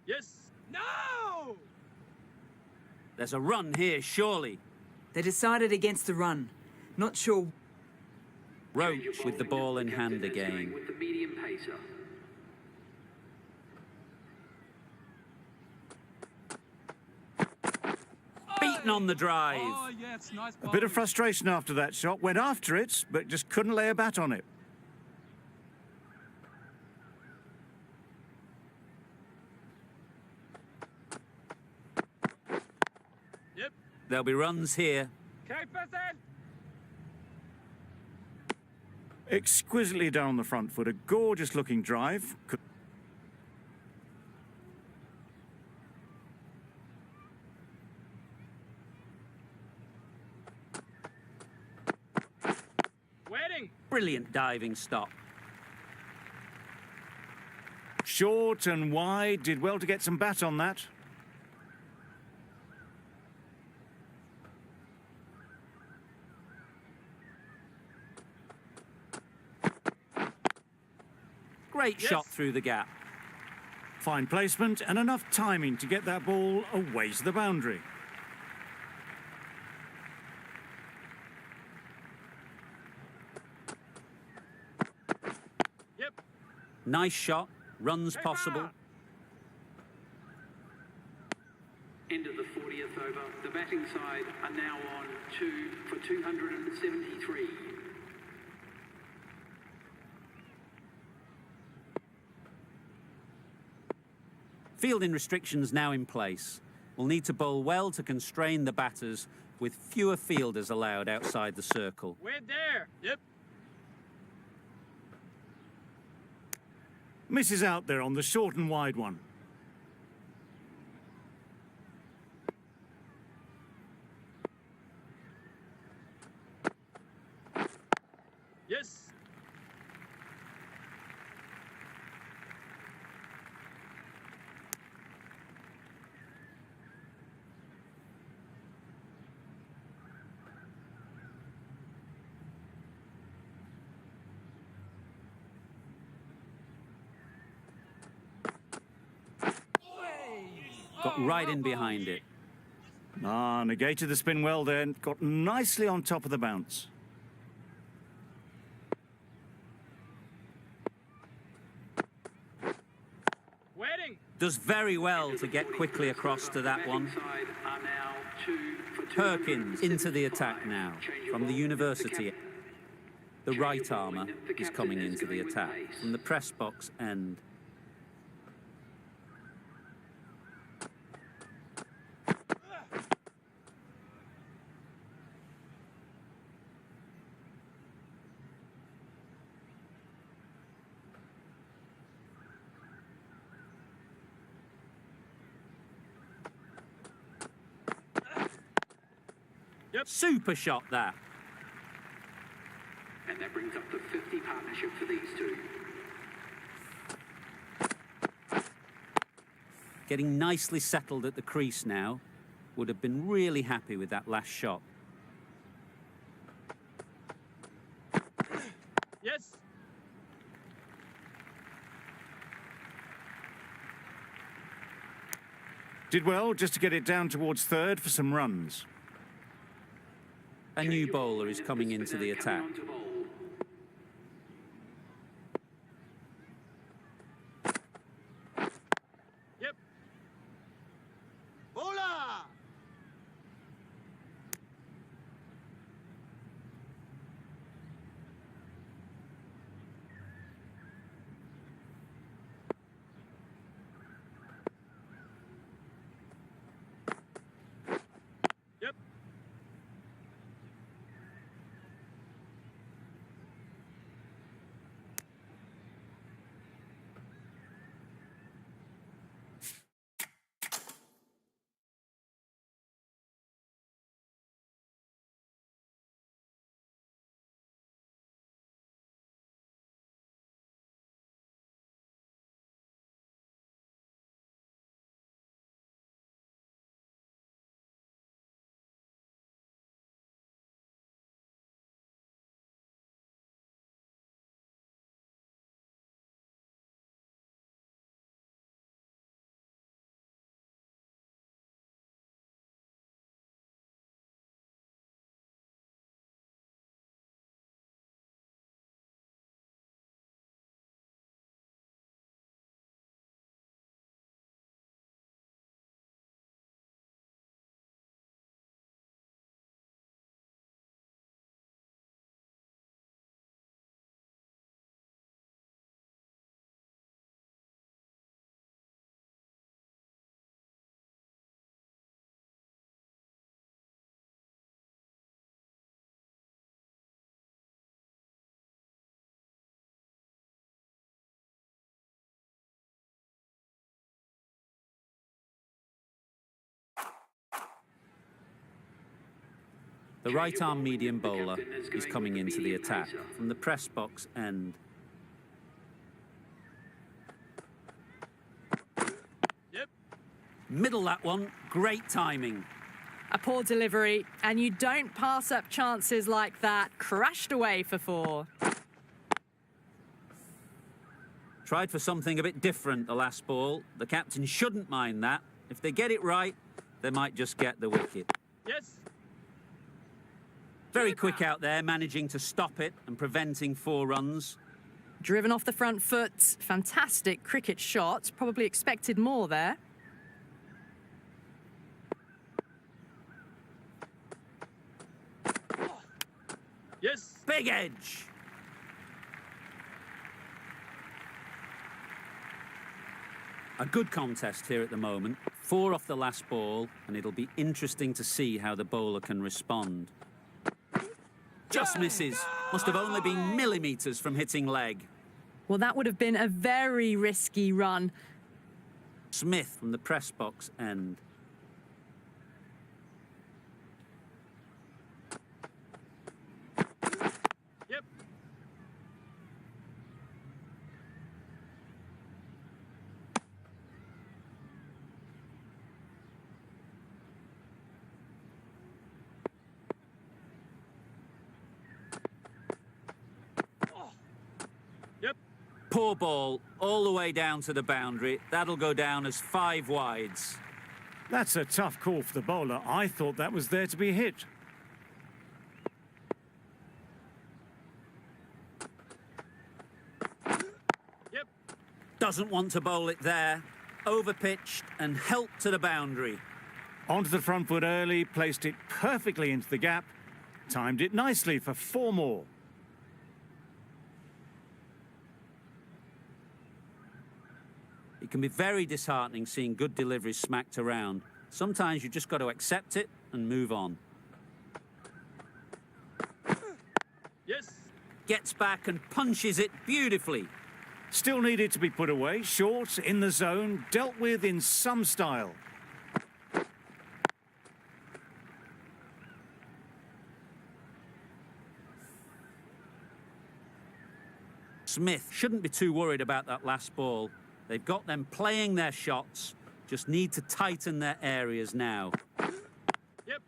Yes. No. There's a run here, surely. They decided against the run. Not sure. Roach with the ball in hand again. With the medium pacer. Beaten on the drive. Oh yes, nice. A bit of frustration after that shot. Went after it, but just couldn't lay a bat on it. Yep. There'll be runs here. Okay, person. Exquisitely down the front foot. A gorgeous looking drive. Waiting. Brilliant diving stop. Short and wide. Did well to get some bat on that. Great shot through the gap. Fine placement and enough timing to get that ball away to the boundary. Yep. Nice shot. Runs possible. End of the 40th over. The batting side are now on 2 for 273. Fielding restrictions now in place. We'll need to bowl well to constrain the batters with fewer fielders allowed outside the circle. Wait there. Yep. Misses out there on the short and wide one. Yes. Got right in behind it. Ah, negated the spin well then. Got nicely on top of the bounce. Waiting. Does very well to get quickly across to that one. Side are now 2 for Perkins into the attack now from the university. The right armour is coming into the attack from the press box end. Super shot that. And that brings up the 50 partnership for these two. Getting nicely settled at the crease now. Would have been really happy with that last shot. Yes. Did well just to get it down towards third for some runs. A new bowler is coming into the attack. Coming on to bowl. Yep. Bowler. Yep. The right-arm medium bowler is coming into the attack from the press box end. Yep. Middle that one, great timing. A poor delivery, and you don't pass up chances like that. Crashed away for 4. Tried for something a bit different the last ball. The captain shouldn't mind that. If they get it right, they might just get the wicket. Yes. Very quick out there, managing to stop it and preventing 4 runs. Driven off the front foot. Fantastic cricket shot. Probably expected more there. Yes. Big edge. A good contest here at the moment. 4 off the last ball, and it'll be interesting to see how the bowler can respond. Just misses. Must have only been millimetres from hitting leg. Well, that would have been a very risky run. Smith from the press box end. Yep. Yep. Poor ball, all the way down to the boundary. That'll go down as 5 wides. That's a tough call for the bowler. I thought that was there to be hit. Yep. Doesn't want to bowl it there. Overpitched and helped to the boundary. Onto the front foot early, placed it perfectly into the gap. Timed it nicely for 4 more. It can be very disheartening seeing good deliveries smacked around. Sometimes you just got to accept it and move on. Yes. Gets back and punches it beautifully. Still needed to be put away. Short, in the zone, dealt with in some style. Smith shouldn't be too worried about that last ball. They've got them playing their shots, just need to tighten their areas now. Yep.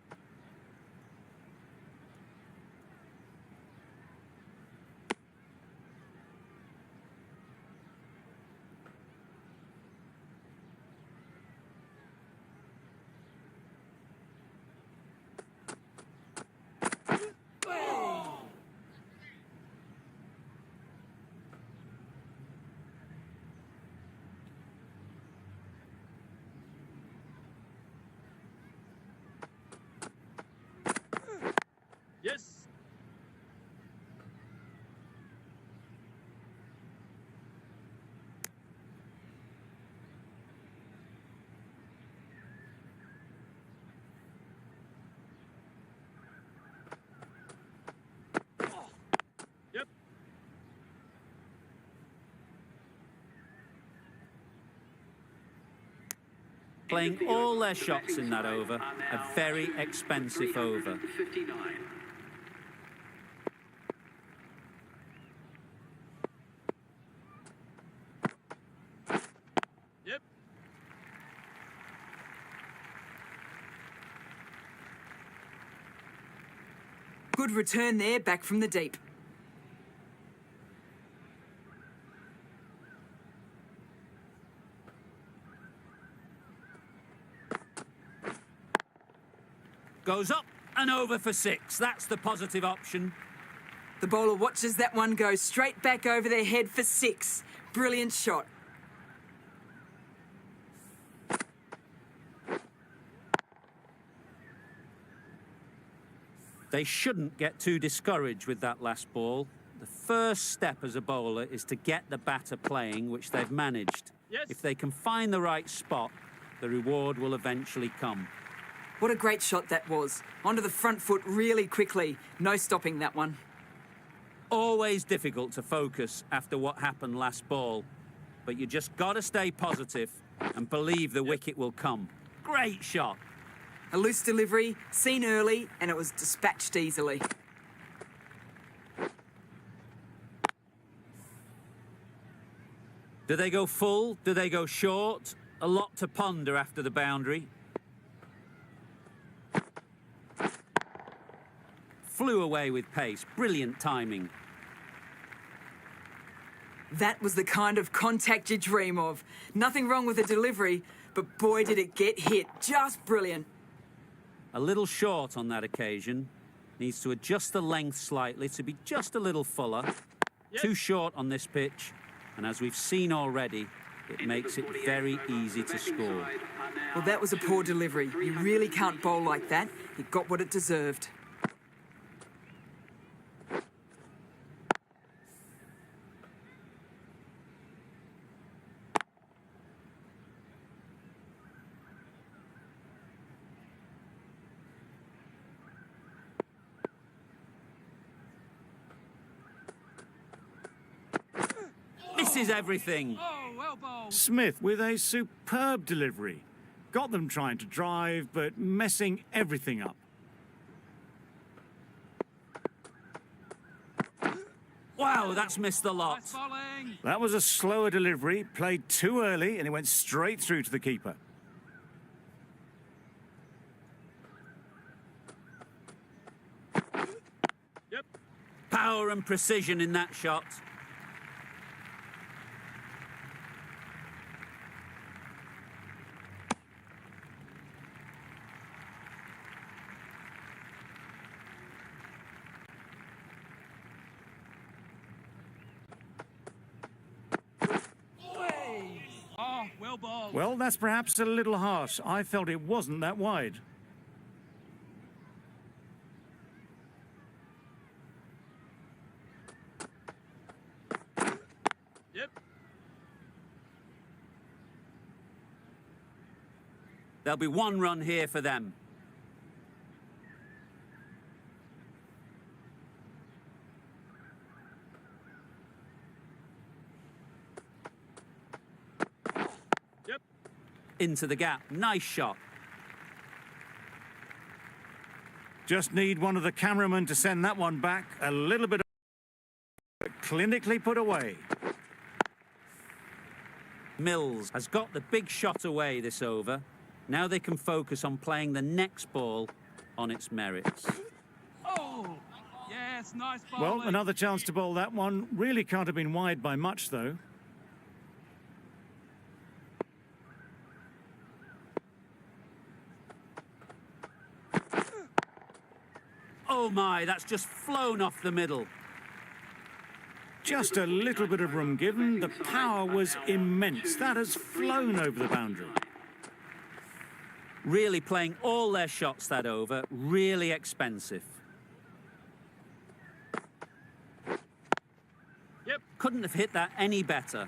Yes. Yep. Playing all their shots in that over, a very expensive over. 359. Yep. Good return there, back from the deep. Goes up and over for 6. That's the positive option. The bowler watches that one go straight back over their head for 6. Brilliant shot. They shouldn't get too discouraged with that last ball. The first step as a bowler is to get the batter playing, which they've managed. Yes. If they can find the right spot, the reward will eventually come. What a great shot that was. Onto the front foot really quickly. No stopping that one. Always difficult to focus after what happened last ball, but you just got to stay positive and believe the wicket will come. Great shot. A loose delivery, seen early, and it was dispatched easily. Do they go full? Do they go short? A lot to ponder after the boundary. Flew away with pace. Brilliant timing. That was the kind of contact you dream of. Nothing wrong with the delivery, but boy did it get hit. Just brilliant. A little short on that occasion. Needs to adjust the length slightly to be just a little fuller. Yep. Too short on this pitch. And as we've seen already, it makes it very easy to score. Well, that was a poor delivery. You really can't bowl like that. It got what it deserved. Misses everything. Oh, well bowled. Smith with a superb delivery. Got them trying to drive, but messing everything up. Wow, that's missed the lot. Nice bowling. That was a slower delivery, played too early, and it went straight through to the keeper. Yep. Power and precision in that shot. Oh, well bowled. Well, that's perhaps a little harsh. I felt it wasn't that wide. Yep. There'll be 1 run here for them. Yep. Into the gap. Nice shot. Just need one of the cameramen to send that one back a little bit Clinically put away. Mills has got the big shot away this over. Now they can focus on playing the next ball on its merits. Oh, yes, nice bowling. Well, another chance to bowl that one. Really can't have been wide by much, though. Oh my, that's just flown off the middle. Just a little bit of room given. The power was immense. That has flown over the boundary. Really playing all their shots that over. Really expensive. Yep. Couldn't have hit that any better.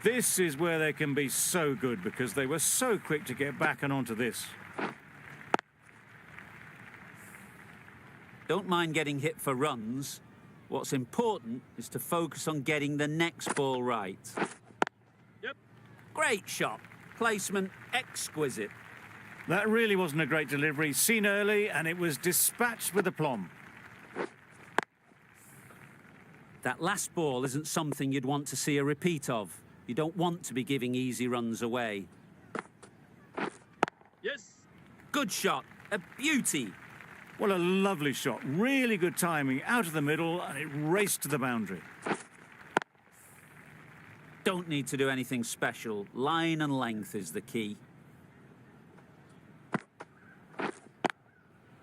This is where they can be so good because they were so quick to get back and onto this. Don't mind getting hit for runs. What's important is to focus on getting the next ball right. Yep. Great shot. Placement exquisite. That really wasn't a great delivery. Seen early, and it was dispatched with aplomb. That last ball isn't something you'd want to see a repeat of. You don't want to be giving easy runs away. Yes. Good shot. A beauty. Well, a lovely shot. Really good timing. Out of the middle, and it raced to the boundary. Don't need to do anything special. Line and length is the key.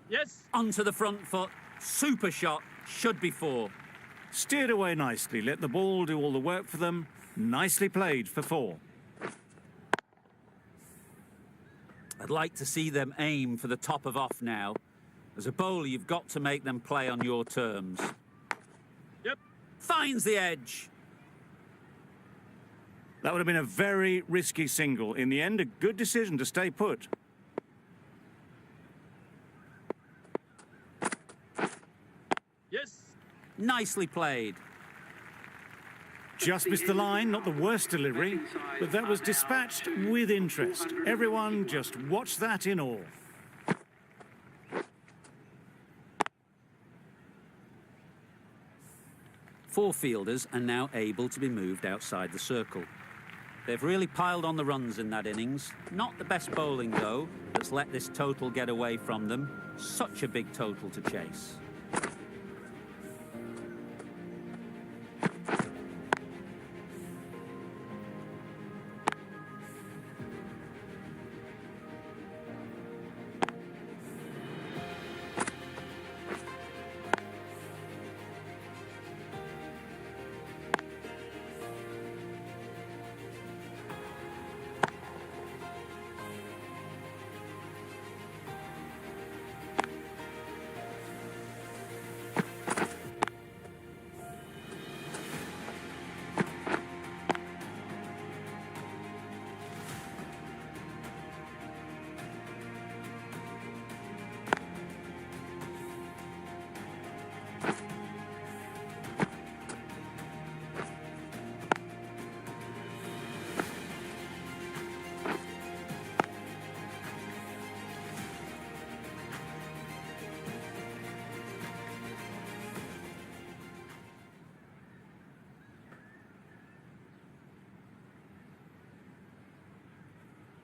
Yes. Onto the front foot. Super shot. Should be 4. Steered away nicely. Let the ball do all the work for them. Nicely played for 4. I'd like to see them aim for the top of off now. As a bowler, you've got to make them play on your terms. Yep. Finds the edge. That would have been a very risky single. In the end, a good decision to stay put. Yes. Nicely played. Just missed the line, not the worst delivery, but that was dispatched with interest. Everyone just watched that in awe. Four fielders are now able to be moved outside the circle. They've really piled on the runs in that innings. Not the best bowling, though, that's let this total get away from them. Such a big total to chase.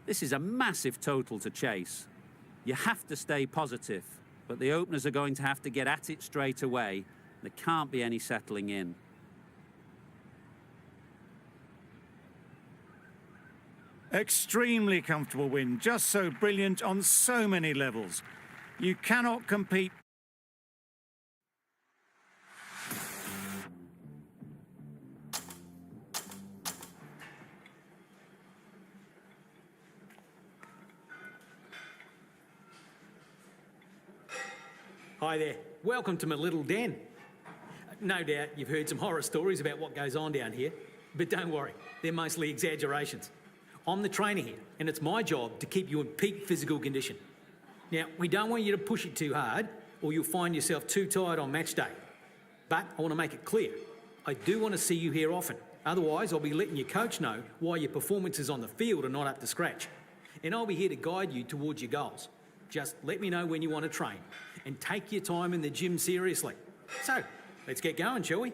This is a massive total to chase. You have to stay positive, but the openers are going to have to get at it straight away. There can't be any settling in. Extremely comfortable win, just so brilliant on so many levels. You cannot compete. Hi there, welcome to my little den. No doubt you've heard some horror stories about what goes on down here, but don't worry, they're mostly exaggerations. I'm the trainer here, and it's my job to keep you in peak physical condition. Now, we don't want you to push it too hard, or you'll find yourself too tired on match day. But I want to make it clear, I do want to see you here often. Otherwise, I'll be letting your coach know why your performances on the field are not up to scratch. And I'll be here to guide you towards your goals. Just let me know when you want to train, and take your time in the gym seriously. So, let's get going, shall we?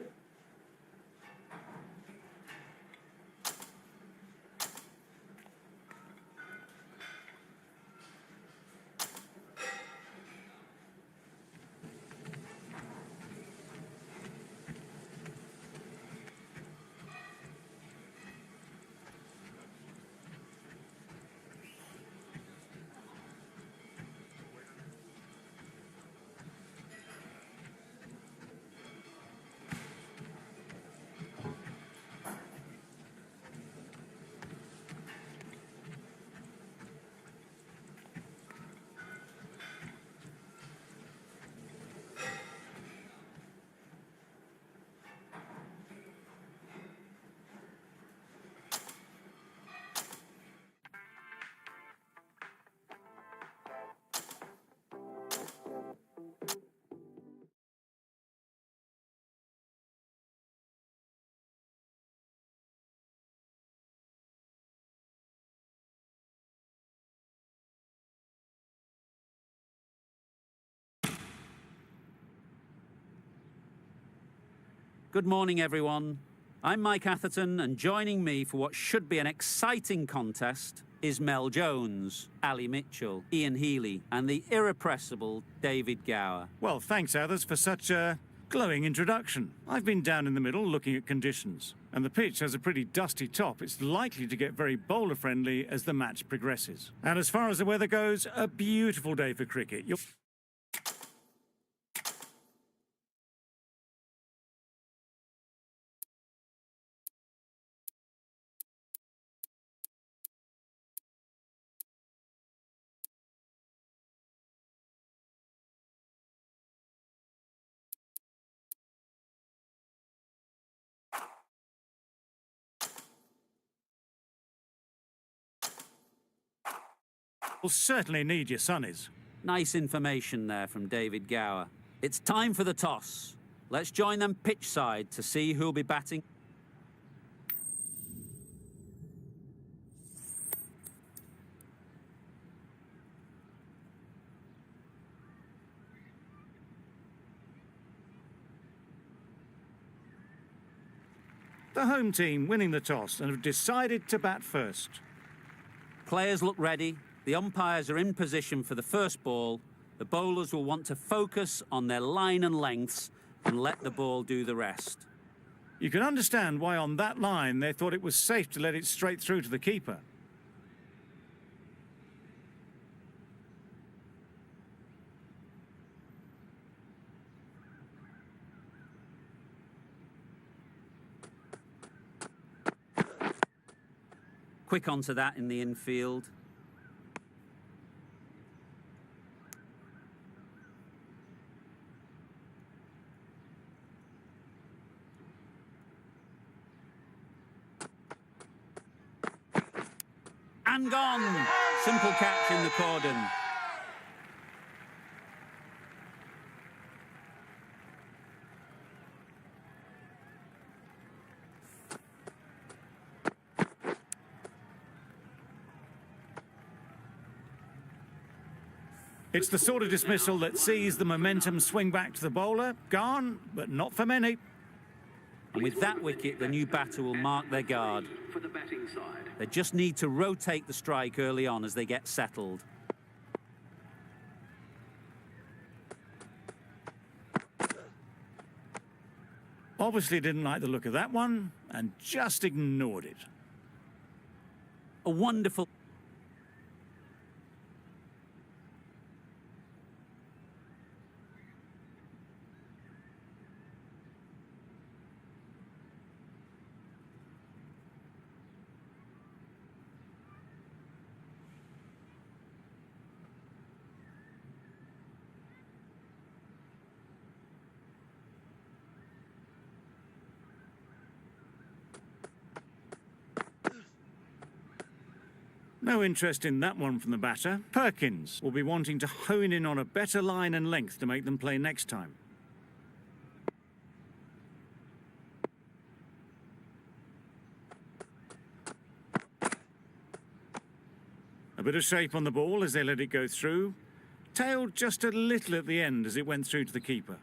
Good morning, everyone. I'm Mike Atherton, and joining me for what should be an exciting contest is Mel Jones, Ali Mitchell, Ian Healy, and the irrepressible David Gower. Well, thanks, Athers, for such a glowing introduction. I've been down in the middle looking at conditions, and the pitch has a pretty dusty top. It's likely to get very bowler-friendly as the match progresses. And as far as the weather goes, a beautiful day for cricket. You'll certainly need your sunnies. Nice information there from David Gower. It's time for the toss. Let's join them pitch side to see who'll be batting. The home team winning the toss and have decided to bat first. Players look ready. The umpires are in position for the first ball. The bowlers will want to focus on their line and lengths and let the ball do the rest. You can understand why on that line they thought it was safe to let it straight through to the keeper. Quick onto that in the infield. And gone. Simple catch in the cordon. It's the sort of dismissal that sees the momentum swing back to the bowler. Gone, but not for many. And with that wicket, the new batter will mark their guard. For the batting side. They just need to rotate the strike early on as they get settled. Obviously didn't like the look of that one and just ignored it. A wonderful... No interest in that one from the batter. Perkins will be wanting to hone in on a better line and length to make them play next time. A bit of shape on the ball as they let it go through. Tailed just a little at the end as it went through to the keeper.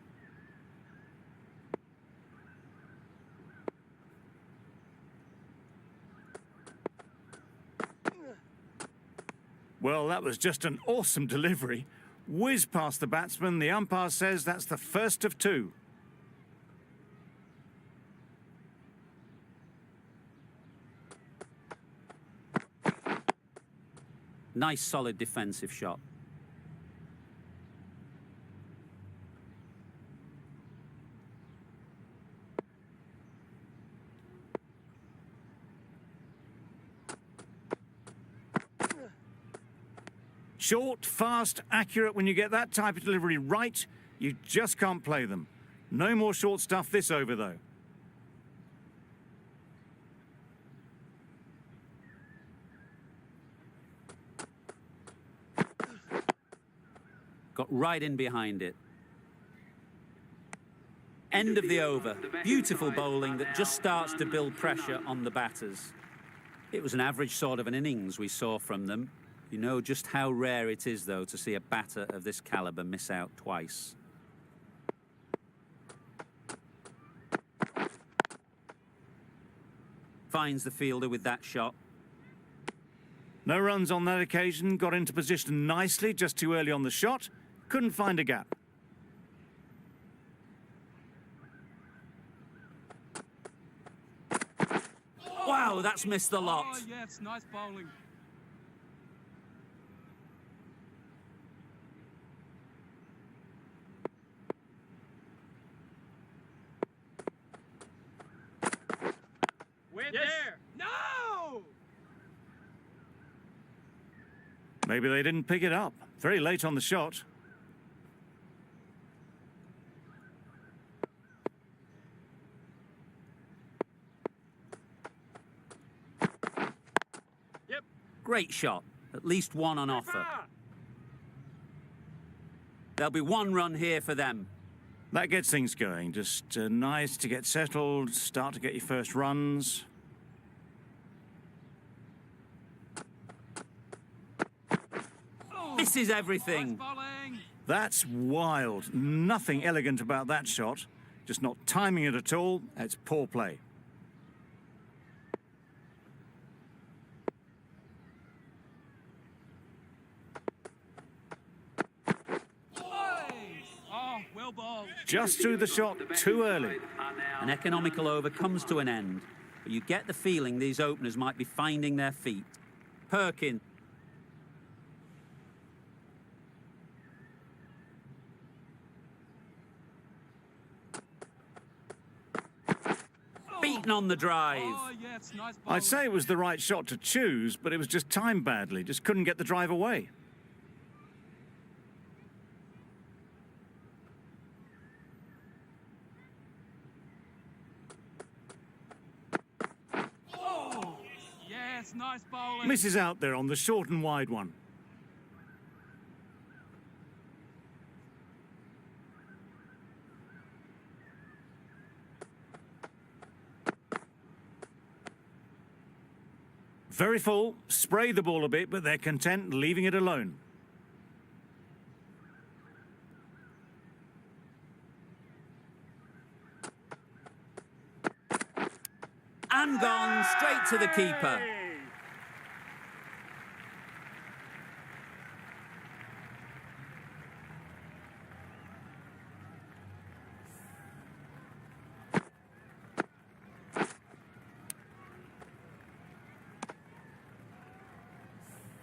Well, that was just an awesome delivery. Whiz past the batsman. The umpire says that's the first of two. Nice, solid defensive shot. Short, fast, accurate. When you get that type of delivery right, you just can't play them. No more short stuff this over, though. Got right in behind it. End of the over. Beautiful bowling that just starts to build pressure on the batters. It was an average sort of an innings we saw from them. You know just how rare it is, though, to see a batter of this calibre miss out twice. finds the fielder with that shot. No runs on that occasion, got into position nicely, just too early on the shot, couldn't find a gap. Wow, that's missed the lot. Oh, yes, nice bowling. We're there. No! Maybe they didn't pick it up. Very late on the shot. Yep. Great shot. At least one on offer. There'll be one run here for them. That gets things going. Just nice to get settled, start to get your first runs. This is everything. Nice bowling. That's wild. Nothing elegant about that shot. Just not timing it at all. It's poor play. Oh, well bowled. Just threw the shot too early. An economical over comes to an end, but you get the feeling these openers might be finding their feet. Perkin. Beaten on the drive. Oh, yes, nice bowling. I'd say it was the right shot to choose, but it was just timed badly. Just couldn't get the drive away. Yes, nice bowling. Misses out there on the short and wide one. Very full, spray the ball a bit, but they're content leaving it alone. And gone straight to the keeper.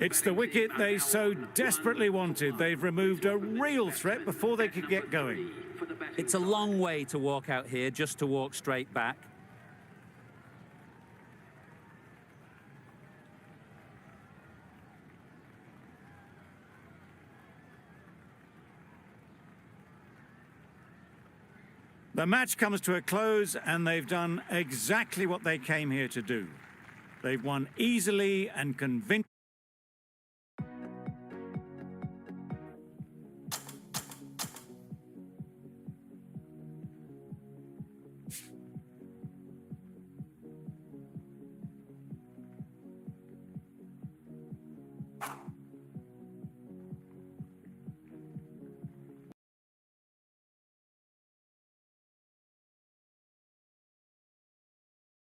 It's the wicket they so desperately wanted. They've removed a real threat before they could get going. It's a long way to walk out here just to walk straight back. The match comes to a close and they've done exactly what they came here to do. They've won easily and convincingly.